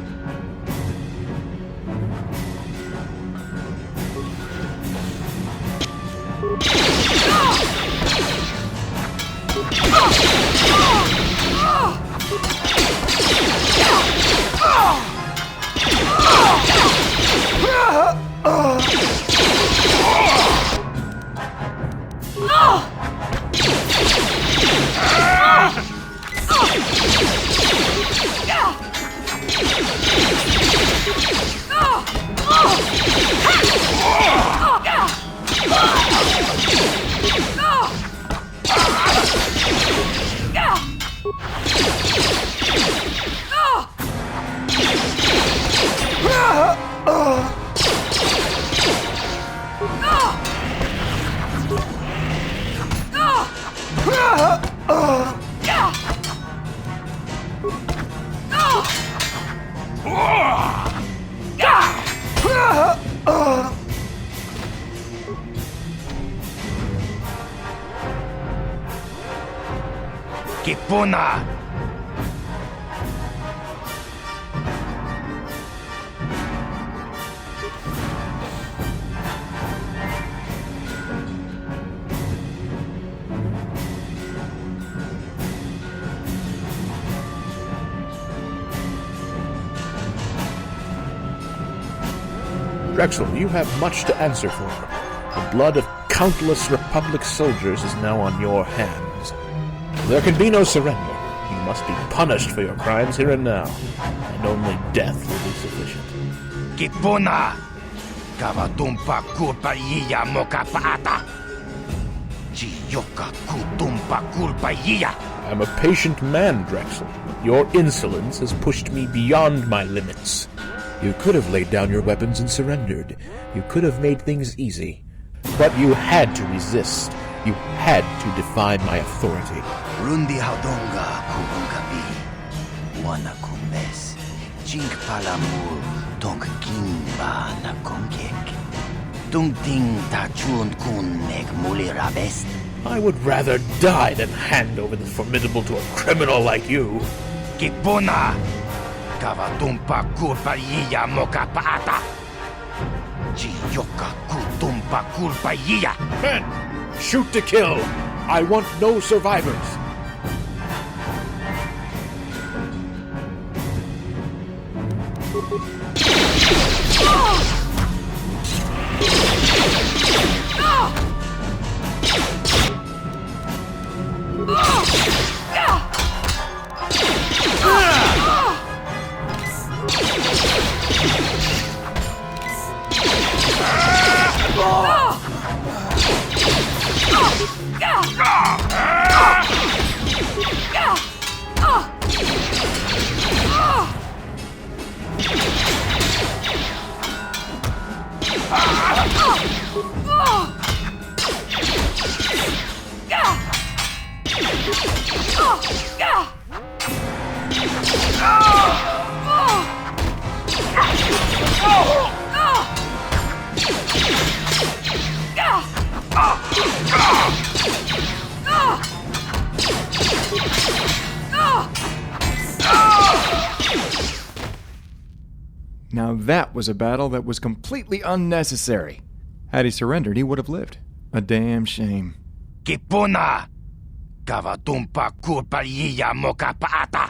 Kipuna! Drexel, you have much to answer for. The blood of countless Republic soldiers is now on your hands. There can be no surrender. You must be punished for your crimes here and now, and only death will be sufficient. Kipuna! Kavatumpa kulpa iya moka paata! Chiyoka kutumpa kulpa iya! I'm a patient man, Drexel. Your insolence has pushed me beyond my limits. You could have laid down your weapons and surrendered. You could have made things easy. But you had to resist. You had to defy my authority. Rundi haudonga kubunkabi. Wana kumbes. Jink palamul tonk kimba na kongek. Tungting tachun kun nek mulirabest. I would rather die than hand over the formidable to a criminal like you. Kipuna! Kavatumpa kulpa iya moka paata! Chiyoka kutumpa kulpa iya! Men! Shoot to kill! I want no survivors! Now that was a battle that was completely unnecessary. Had he surrendered, he would have lived. A damn shame. Kipuna! Kavatumpa kulpa iya moka paata!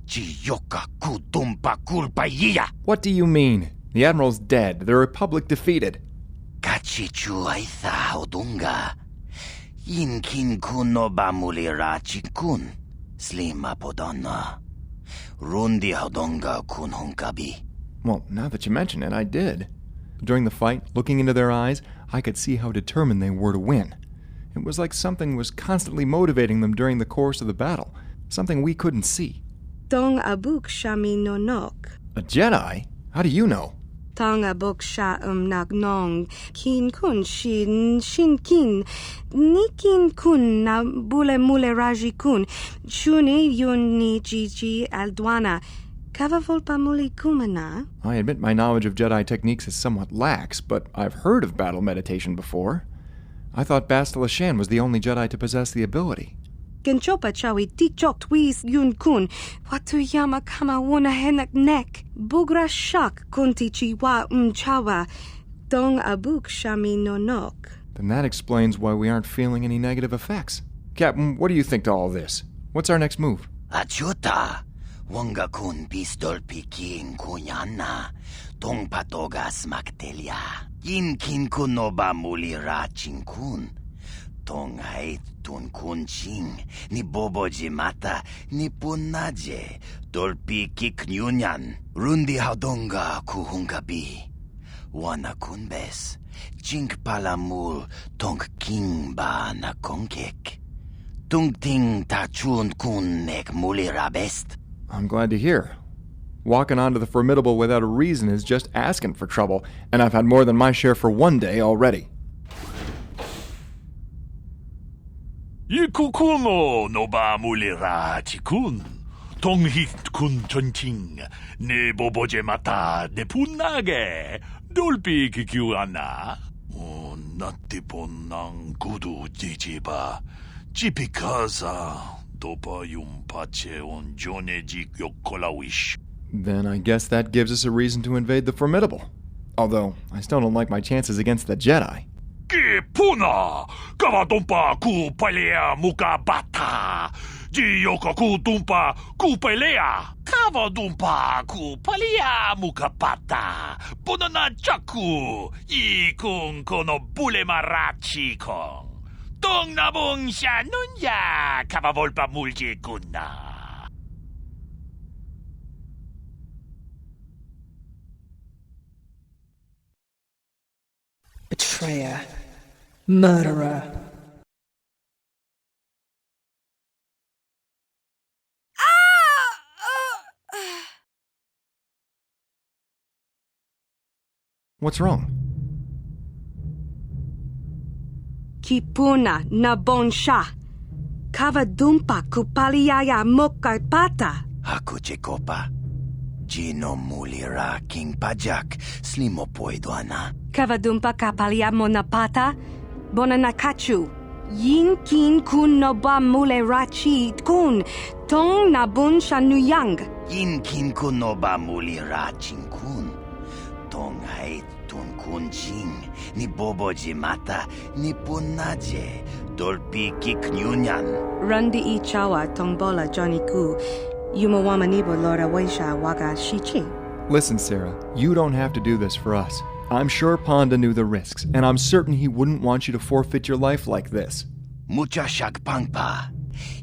Chiyoka kutumpa kulpa iya! What do you mean? The Admiral's dead. The Republic defeated. Kachichu aitha haudunga. Yinkin kuno bamulira chikun. Slima podonna. Rundi haudonga kun hunkabi. Well, now that you mention it, I did. During the fight, looking into their eyes, I could see how determined they were to win. It was like something was constantly motivating them during the course of the battle. Something we couldn't see. Tong abuk shami nonok. A Jedi? How do you know? Tong abuk sha nagnong. Kin kun shin kin. Nikin kun na bule mule raji kun. Shuni yun ni chichi aldwana. Kavavolpa muli kumana. I admit my knowledge of Jedi techniques is somewhat lax, but I've heard of battle meditation before. I thought Bastila Shan was the only Jedi to possess the ability. Genchopa chawi tichok twis yun kun. Watuyama kama wona henak nek. Bugra shak kunti chiwa chawa. Dong abuk shami nonok. Then that explains why we aren't feeling any negative effects. Captain, what do you think to all this? What's our next move? Achuta, wonga kun pistol piking kunyana, tong patogas maktelia. Yin kin kunoba mulira chinkun. Tong hait tun kun ching, ni bobo jimata, ni punaje, dolpi kiknyunyan, rundi haudonga kuhungabi. Wana kunbes, chink palamul tong king ba na kongkek. Tung ting tachun kun nek mulira best. I'm glad to hear. Walking onto the Formidable without a reason is just asking for trouble, and I've had more than my share for one day already. Ikukuno no ba mulira chikun. Tonghit kun chonting. Ne boboje mata ne punage. Dolpi kikiwana. O natipon ng kudu jijiba. Jipikaza. Dopa yung pache on joneji yokolawish. Then I guess that gives us a reason to invade the Formidable. Although, I still don't like my chances against the Jedi. Puna! Kavatumpa ku palea muka bata! Jiyoka ku tumpa ku palea! Kavadumpa ku palea muka bata! Punana chaku! Ikung kono bule marachi kong! Tong nabong siya nunya! Kavavolpa mulji kuna! Betrayer. Murderer. What's wrong? Kipuna na bonsha. Kavadumpa kupaliaya mokapata. Haku chekopa. Gino mulira king pajak slimo poidoana. Kavadumpa kapalia monapata. Bonanakachu. Yin kin kun no ba mule rachi kun. Tong na bun shanuyang. Yin kin kun no ba mulira chinkun. Tong hait tun kun ching. Ni bobo jimata. Ni punaje. Dolpi kiknyunyan. Rundi I chawa tongbola Johnny Ku. Yumawamanibo Lora Waisha Waga Shichi. Listen, Sarah, you don't have to do this for us. I'm sure Ponda knew the risks, and I'm certain he wouldn't want you to forfeit your life like this. Mucha shakpangpa.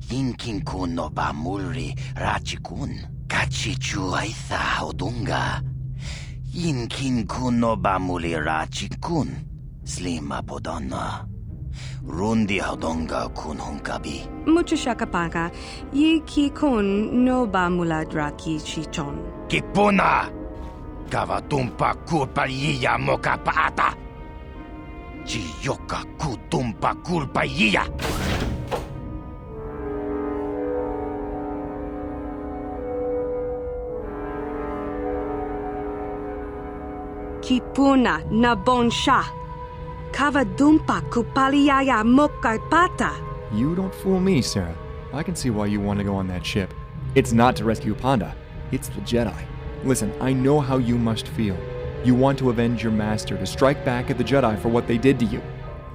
Yinkin kun no ba mulri rachikun. Kachichu aitha odunga. Yinkin kun no ba muli rachikun. Slima podonna. Rundi haudonga kun honkabi. Mucho shakapaka. Yi ki kun no ba mula draki chichon. Kipuna! Kavatumpa kulpaiya moka paata. Chiyoka kutumpa kulpaiya. Kipuna na bonsha. Kavadumpa kupaliaya mokapata. You don't fool me, Sarah. I can see why you want to go on that ship. It's not to rescue Ponda. It's the Jedi. Listen, I know how you must feel. You want to avenge your master, to strike back at the Jedi for what they did to you.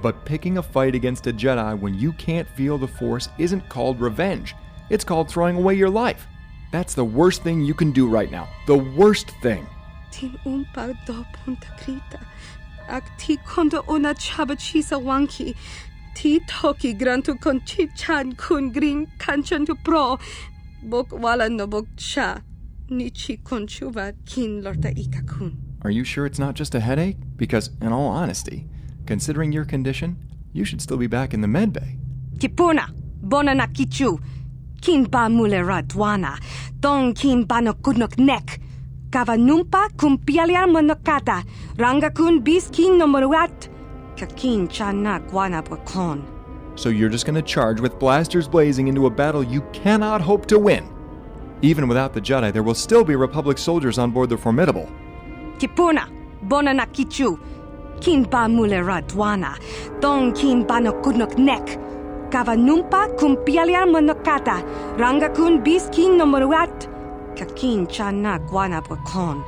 But picking a fight against a Jedi when you can't feel the Force isn't called revenge. It's called throwing away your life. That's the worst thing you can do right now. The worst thing. Tin umpa do punta krita. Ak ti kondo ona chabachisa wanki. Ti toki grantu kon chichan kun green kanchan tu pro. Bok wala no bok cha. Nichi konchuva kin lorta ikakun. Are you sure it's not just a headache? Because, in all honesty, considering your condition, you should still be back in the medbay. Kipuna, bonana kichu. Kin ba mulera dwana. Dong kin ba no kunok nek. Kavanumpa kumpialia monokata. Ranga kun bis kin no moruat. Kakin chana guana brakon. So you're just gonna charge with blasters blazing into a battle you cannot hope to win. Even without the Jedi, there will still be Republic soldiers on board the Formidable. Kipuna, bonana kichu. Kin ba mulera dwana. Dong kin ba no kunok nek. Kavanumpa kumpialia monokata. Rangakun biskin no moruat. Kakin chana guanapokon.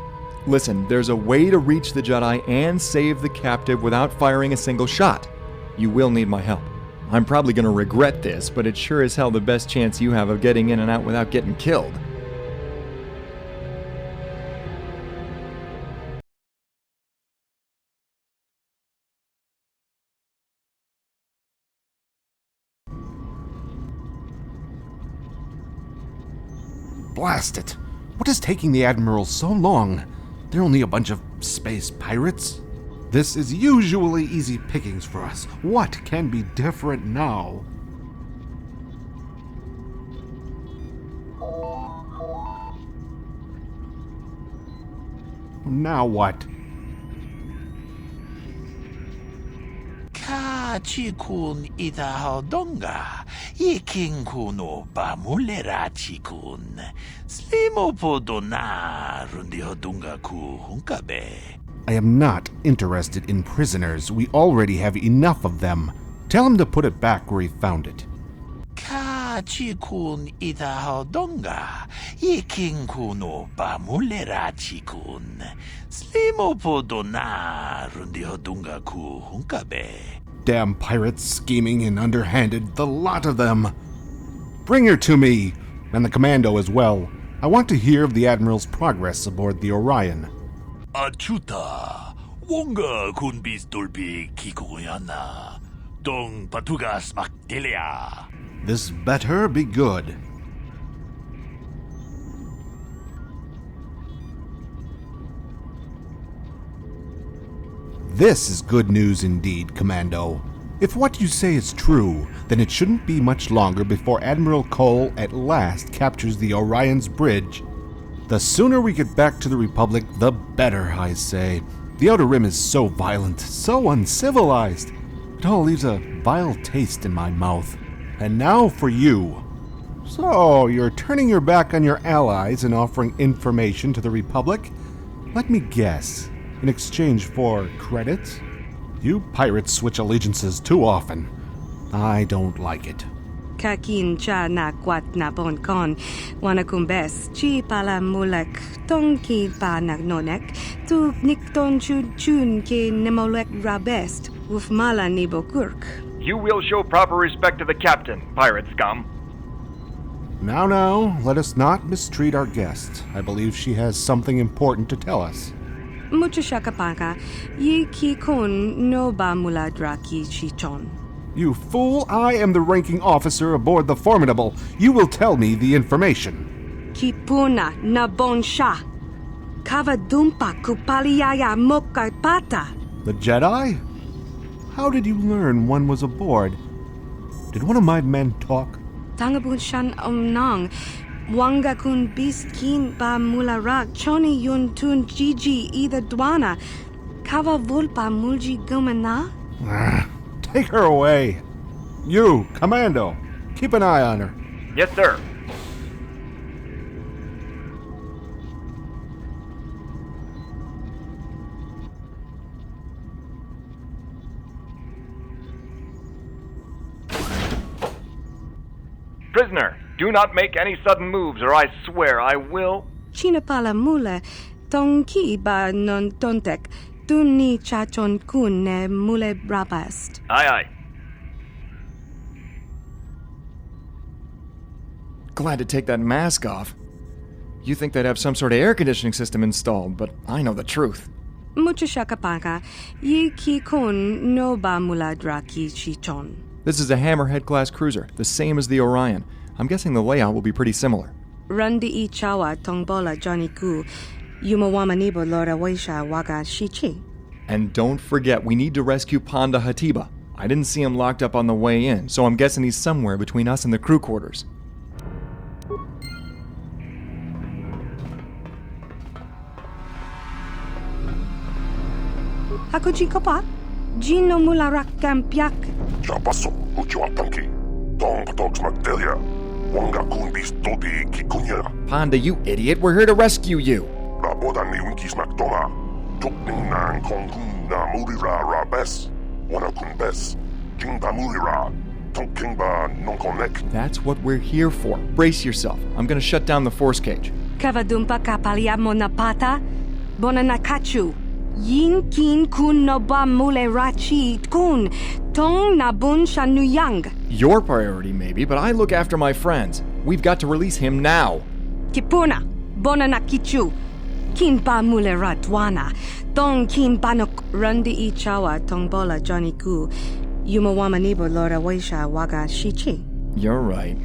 Listen, there's a way to reach the Jedi and save the captive without firing a single shot. You will need my help. I'm probably going to regret this, but it's sure as hell the best chance you have of getting in and out without getting killed. Blast it! What is taking the Admiral so long? They're only a bunch of space pirates. This is usually easy pickings for us. What can be different now? Now what? Chikun itahodonga, iking kuno bamulera chikun, slimo podona rundi hodunga ku hunkabe. I am not interested in prisoners. We already have enough of them. Tell him to put it back where he found it. Chikun itahodonga, iking kuno bamulera chikun, slimo podona rundi hodunga ku hunkabe. Damn pirates, scheming and underhanded, the lot of them. Bring her to me, and the commando as well. I want to hear of the Admiral's progress aboard the Orion. Achuta, wonga kun bis dolbi kikuyana, dong patugas makdelia. This better be good. This is good news indeed, Commando. If what you say is true, then it shouldn't be much longer before Admiral Cole at last captures the Orion's bridge. The sooner we get back to the Republic, the better, I say. The Outer Rim is so violent, so uncivilized. It all leaves a vile taste in my mouth. And now for you. So, you're turning your back on your allies and offering information to the Republic? Let me guess. In exchange for credits? You pirates switch allegiances too often. I don't like it. Kakin cha na kwat na bonkon. Wanakumbes chi pala mulek tonki pa nagnonek. Tu nikton chun ke nemolek rabest. Ufmala ni bokurk. You will show proper respect to the captain, pirate scum. Now, let us not mistreat our guest. I believe she has something important to tell us. Mucho shakapaka, ye ki kun no ba muladraki chichon. You fool! I am the ranking officer aboard the Formidable. You will tell me the information. Kipuna na bonsha. Kavadumpa kupaliaya mokapata. The Jedi? How did you learn one was aboard? Did one of my men talk? Tangabun shan omnang. Wanga kun biskin ba mularak choni yun tun gigi either dwana. Kava vulpa mulji gumana? Take her away. You, Commando, keep an eye on her. Yes, sir. Prisoner, do not make any sudden moves or I swear I will... Chinapala mule, tonki ba non tontek, tunni chachon kun ne mule brabast. Aye. Glad to take that mask off. You think they'd have some sort of air conditioning system installed, but I know the truth. Mucho shakapaka, ye ki kun no ba muladraki chichon. This is a Hammerhead-class cruiser, the same as the Orion. I'm guessing the layout will be pretty similar. Randi I chawa tongbola Johnny Ku, yumawamanibo lora waisha waga shichi. And don't forget, we need to rescue Ponda Hatiba. I didn't see him locked up on the way in, so I'm guessing he's somewhere between us and the crew quarters. Hakuchi kopa, Gino mularak kampiak. Chapaso, Uchuatanki, Dong Patox Magdelia, Wanga Kumbis Tobi Kikunya, Ponda, you idiot, we're here to rescue you. Raboda Niunkis Macdona, Tukning Nan Kong Na Murira Rabes, Wana Kumbes, Jingba Murira, Tonking ba non connect. That's what we're here for. Brace yourself. I'm gonna shut down the force cage. Kavadumpa kapaliamo na pata, bona nakachu. Yin kin kun no ba mule rachi kun, tong na bun shanuyang. Your priority, maybe, but I look after my friends. We've got to release him now. Kipuna, bona nakichu. Kin ba mule ratwana, tong kin banok rundi I chawa tong bola Johnny Gu. Yumawama nibo lora waisha waga shichi. You're right.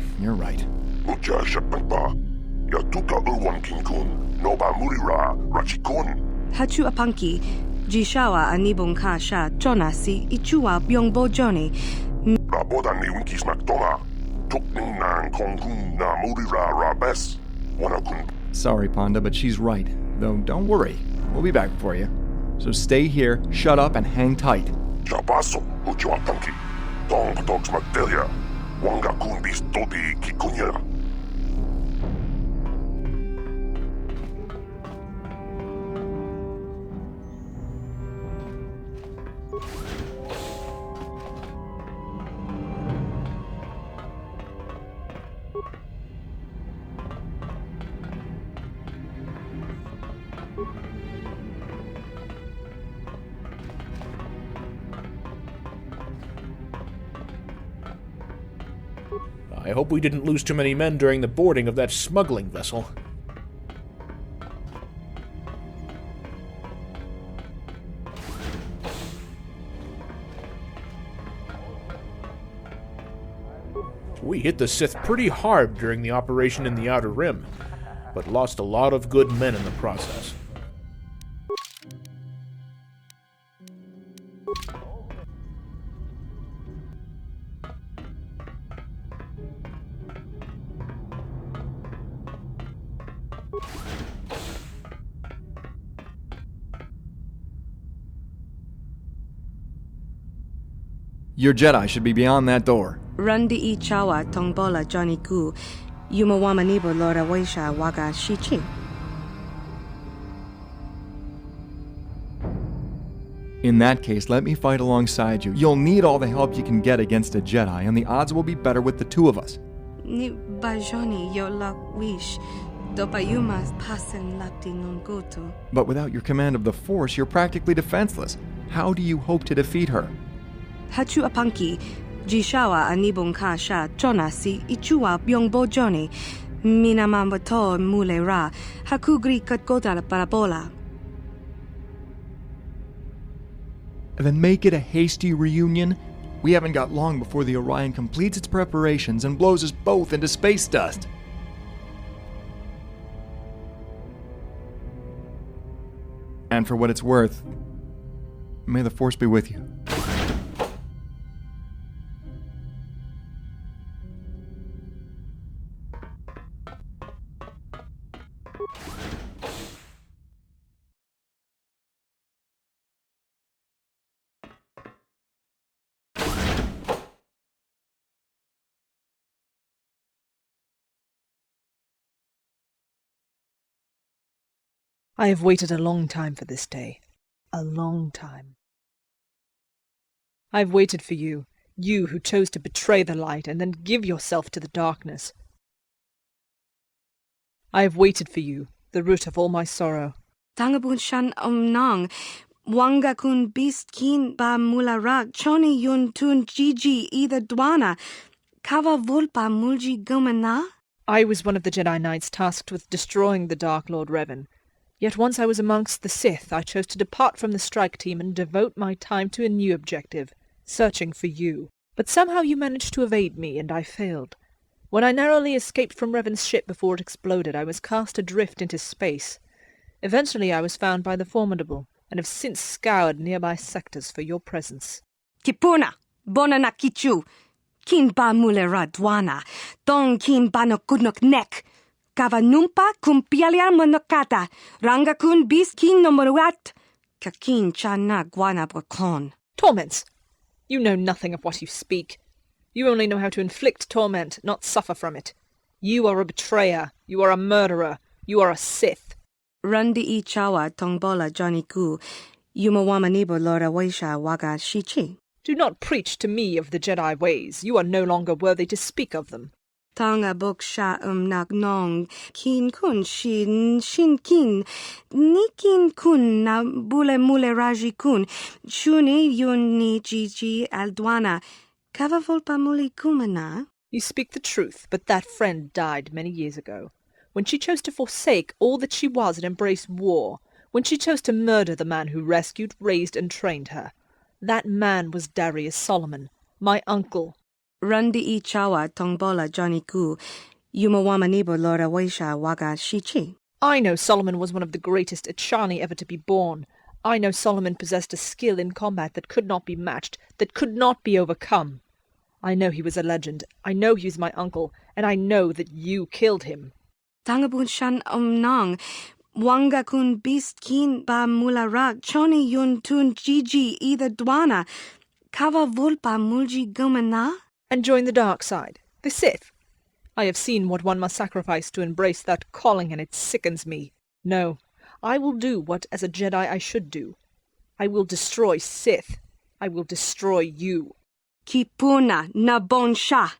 Uja shapangpa. Yatuka uwan kinkun. Noba murira rachikun. Hachu apanki, jishawa anibong ka sha chonasi ichua byongbo Johnny. Raboda ni winkis McDonough. Tukning nang kongkun na murira rabes. Wanakun. Sorry, Panda, but she's right. Though, don't worry. We'll be back for you. So stay here, shut up, and hang tight. Chabaso, ujo apanki. Tong dogs Matilda. Wanga kun bis todi kikunya. I hope we didn't lose too many men during the boarding of that smuggling vessel. We hit the Sith pretty hard during the operation in the Outer Rim, but lost a lot of good men in the process. Your Jedi should be beyond that door. Rundi I chawa tong bola Johnny Gu. Yumawama nibo lora waisha waga shichi. In that case, let me fight alongside you. You'll need all the help you can get against a Jedi, and the odds will be better with the two of us. Ni bajoni yo la wish. Dopayumas pasen lapti non goto. But without your command of the Force, you're practically defenseless. How do you hope to defeat her? Hachu apanki, jishawa anibong ka sha chonasi ichua byongbo Johnny. Minamambato mule ra, hakugri katgota parabola. Then make it a hasty reunion. We haven't got long before the Orion completes its preparations and blows us both into space dust. And for what it's worth, may the Force be with you. I have waited a long time for this day. A long time. I have waited for you, you who chose to betray the light and then give yourself to the darkness. I have waited for you, the root of all my sorrow. Tangabun shan nang. Wanga kun bist kin ba mularak. Choni yun tun Gigi either dwana. Kava volpa mulji gomana? I was one of the Jedi Knights tasked with destroying the Dark Lord Revan. Yet once I was amongst the Sith, I chose to depart from the strike team and devote my time to a new objective, searching for you. But somehow you managed to evade me, and I failed. When I narrowly escaped from Revan's ship before it exploded, I was cast adrift into space. Eventually I was found by the Formidable, and have since scoured nearby sectors for your presence. Kipuna, bona na kichu. Kin ba mulera dwana. Tong kin ba no kudnok nek. Kavanumpa kumpialia monokata. Ranga kun bis kin no moruat. Kakin chana guana brakon. Torments! You know nothing of what you speak. You only know how to inflict torment, not suffer from it. You are a betrayer. You are a murderer. You are a Sith. Rundi I chawa tongbola Johnny Gu. Yumawama nibo lora waisha waga shichi. Do not preach to me of the Jedi ways. You are no longer worthy to speak of them. Tanga bok sha nak nong kin kun shin kin nikin kun na bule mule raji kun shuni yun ni ji aldwana kava volpa muli kumana. You speak the truth, but that friend died many years ago, when she chose to forsake all that she was and embrace war, when she chose to murder the man who rescued, raised, and trained her. That man was Darius Solomon, my uncle. Randi I chawa tongbola Johnny Gu, yumawama nibo lora waisha waga shichi. I know Solomon was one of the greatest Echani ever to be born. I know Solomon possessed a skill in combat that could not be matched, that could not be overcome. I know he was a legend. I know he was my uncle, and I know that you killed him. Tangabun shan nong, wanga kun beast kin ba mularak, choni yun tun jiji either dwana, kava volpa mulji gumana? And join the dark side, the Sith. I have seen what one must sacrifice to embrace that calling, and it sickens me. No, I will do what as a Jedi I should do. I will destroy Sith. I will destroy you. Kipuna na bonsha.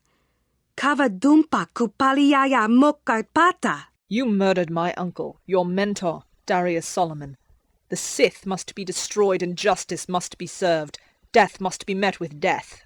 Kava dumpa kupaliaya moka pata. You murdered my uncle, your mentor, Darius Solomon. The Sith must be destroyed and justice must be served. Death must be met with death.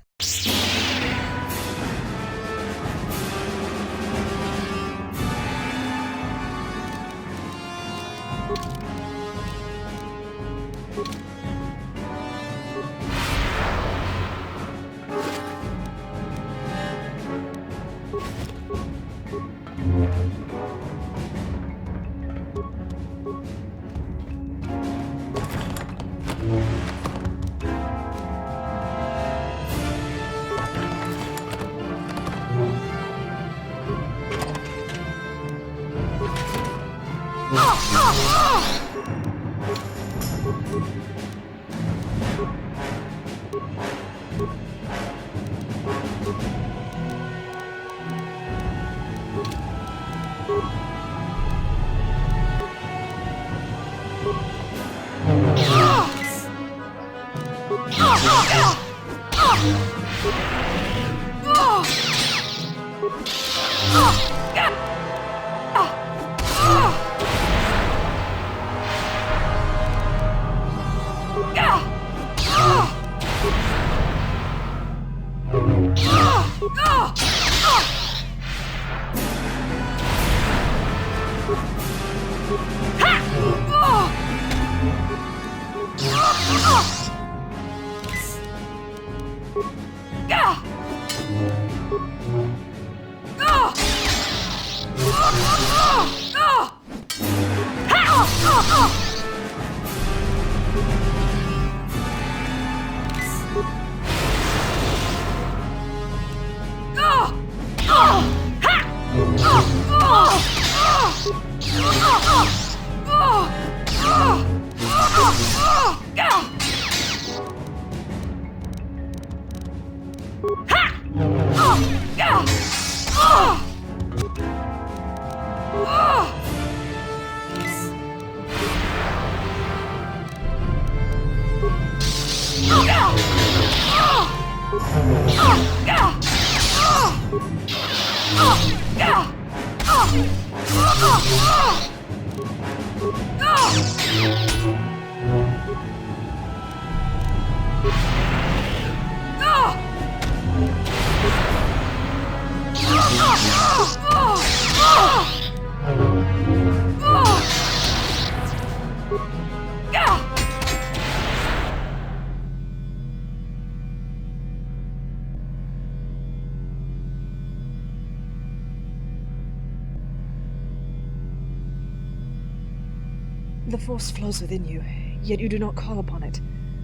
The Force flows within you, yet you do not call upon it.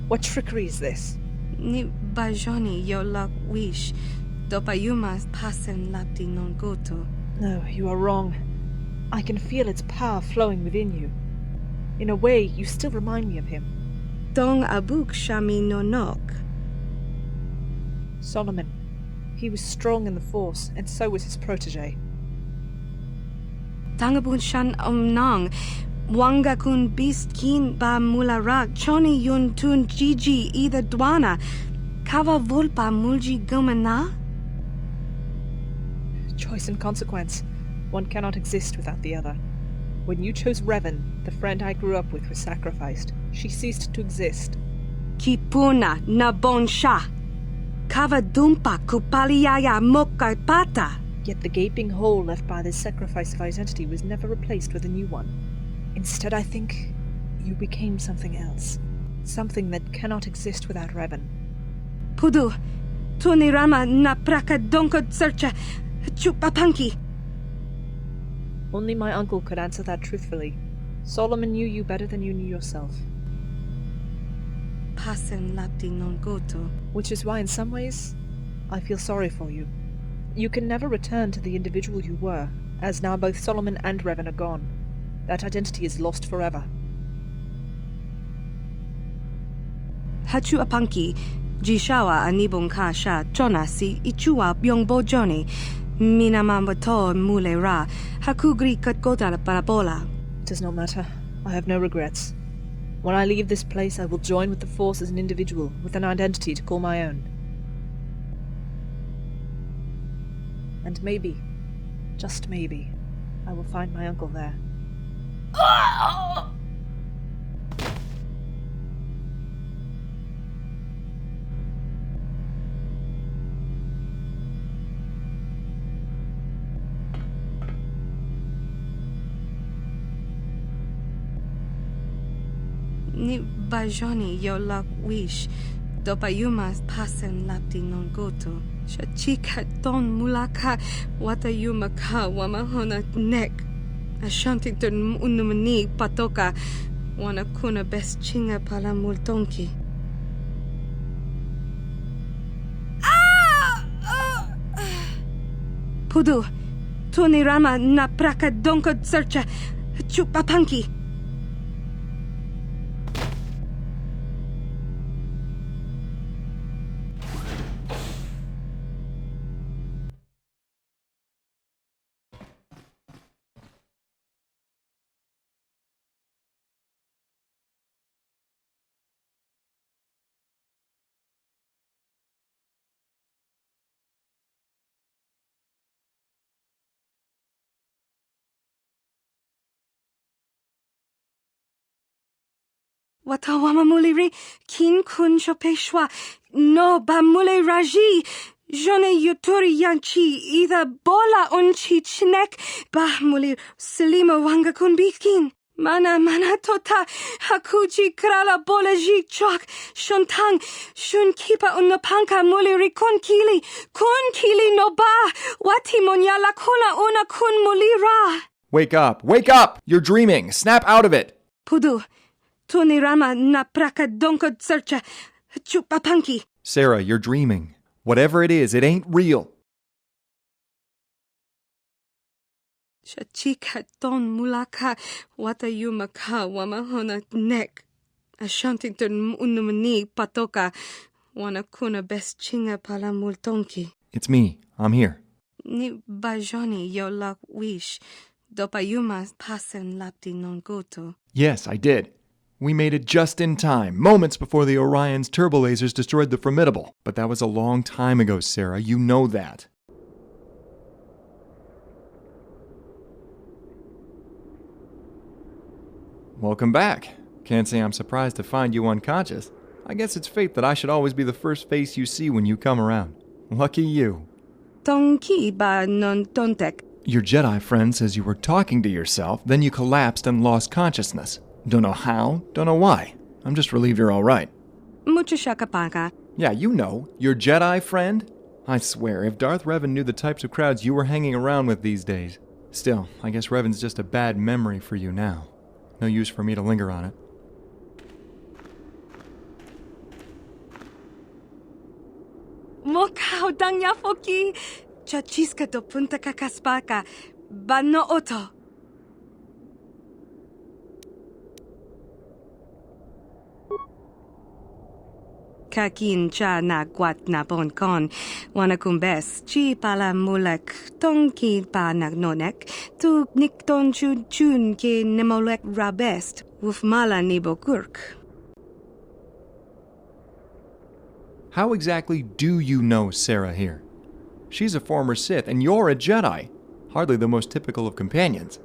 What trickery is this? Ni bajoni yo lak wish. Dopayuma pasen lapti non goto. No, you are wrong. I can feel its power flowing within you. In a way, you still remind me of him. Dong abuk shami no nok. Solomon. He was strong in the Force, and so was his protege. Tangabun shan nong. Wanga kun beast kin ba mularak choni yun tun jiji either dwana Kava volpa mulji gumana? Choice and consequence. One cannot exist without the other. When you chose Revan, the friend I grew up with was sacrificed. She ceased to exist. Kipuna na bonsha. Kava dumpa kupaliaya moka pata. Yet the gaping hole left by this sacrifice of identity was never replaced with a new one. Instead, I think you became something else. Something that cannot exist without Revan. Pudu, tunirama na praka donko searcha chupapanki. Only my uncle could answer that truthfully. Solomon knew you better than you knew yourself. Pasen lapti non goto. Which is why, in some ways, I feel sorry for you. You can never return to the individual you were, as now both Solomon and Revan are gone. That identity is lost forever. Hachu apanki, jishawa anibong kasha chona si ichua byongbo joni. Minamambato mule ra, hakugri katgota parabola. It does not matter. I have no regrets. When I leave this place, I will join with the Force as an individual, with an identity to call my own. And maybe, just maybe, I will find my uncle there. Ni bajoni yo lak wish, dopayuma pasen lapti non goto. Shachika ton mulaka watayuma ka wamahona nek. Ashantington unumani patoka wanakuna best chinga pala multonki. Pudu, tunirama na praka donko searcha chupapanki. Watawama muliri kin kun shopeshwa no ba mule raji jone yuturi yanchi either bola unchi chinek ba muli selima wanga kun bitkin mana tota hakuji krala bola ji chok shontang shun kipa unopanka muliri kun kili no ba wati monya la kuna una kun mulira. Wake up! Wake up! You're dreaming! Snap out of it! Pudu, tunirama na praka donko searcha chupapanki. Sarah, you're dreaming. Whatever it is, it ain't real. Shachika ton mulaka watayuma ka wamahona nek. Ashantington unumani patoka wanakuna best chinga pala multonki. It's me. I'm here. Ni bajoni yo lak wish. Dopayuma pasen lapti non goto. Yes, I did. We made it just in time, moments before the Orion's turbo lasers destroyed the Formidable. But that was a long time ago, Sarah. You know that. Welcome back. Can't say I'm surprised to find you unconscious. I guess it's fate that I should always be the first face you see when you come around. Lucky you. Tonki ba non tontek. Your Jedi friend says you were talking to yourself, then you collapsed and lost consciousness. Don't know how, don't know why. I'm just relieved you're all right. Mucho shakapaka. Yeah, you know. Your Jedi friend? I swear, if Darth Revan knew the types of crowds you were hanging around with these days. Still, I guess Revan's just a bad memory for you now. No use for me to linger on it. Mokao danya foki. Chachiska do punta kakaspaka. Bano oto. Kakin cha na guat na bonkon. Wanakumbes. Chi pala mulek. Tonki pa nagnonek. Tu nikton chun ki nemolek rabest. Wuf mala nibo gurk. How exactly do you know Sarah here? She's a former Sith, and you're a Jedi. Hardly the most typical of companions.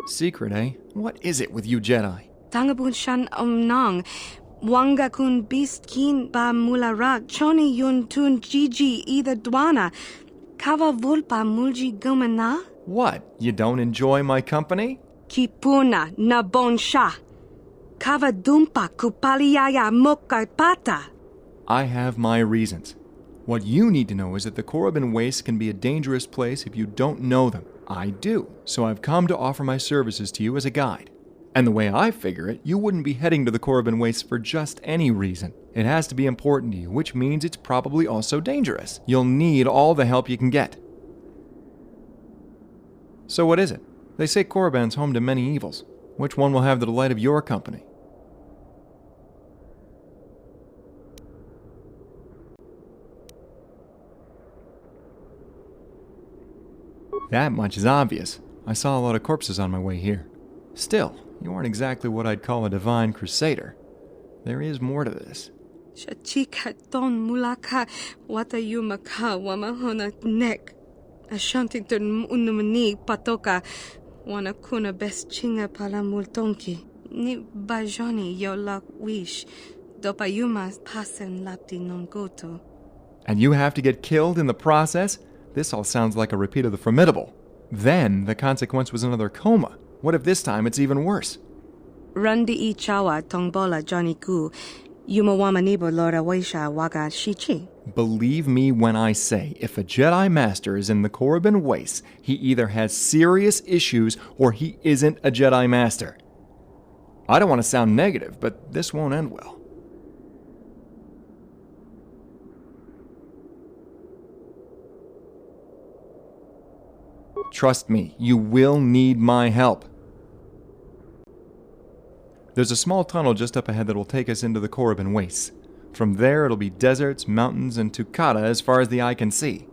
Secret, eh? What is it with you Jedi? Tangabun shan nang. Wanga kun beast kin ba mularak. Choni yun tun Gigi either dwana. Kava vulpa mulji gumana? What? You don't enjoy my company? Kipuna na bonsha. Kava dumpa kupaliaya moka pata. I have my reasons. What you need to know is that the Korriban Wastes can be a dangerous place if you don't know them. I do, so I've come to offer my services to you as a guide. And the way I figure it, you wouldn't be heading to the Korriban Wastes for just any reason. It has to be important to you, which means it's probably also dangerous. You'll need all the help you can get. So what is it? They say Korriban's home to many evils. Which one will have the delight of your company? That much is obvious. I saw a lot of corpses on my way here. Still, you aren't exactly what I'd call a divine crusader. There is more to this. Shachika ton mulaka wata yumaka wamahona nek. Ashantington unumani patoka wana kuna best chinga pala multonki. Ni bajoni yo lak wish. Dopa yuma pasen lapti non goto. And you have to get killed in the process? This all sounds like a repeat of the Formidable. Then, the consequence was another coma. What if this time it's even worse? Randi I chawa tongbola Johnny Gu. Yumawama nibo lora waisha waga shichi. Believe me when I say, if a Jedi Master is in the Korriban Wastes, he either has serious issues or he isn't a Jedi Master. I don't want to sound negative, but this won't end well. Trust me, you will need my help. There's a small tunnel just up ahead that will take us into the Korriban Wastes. From there, it'll be deserts, mountains, and Tukata as far as the eye can see.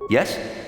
Yes?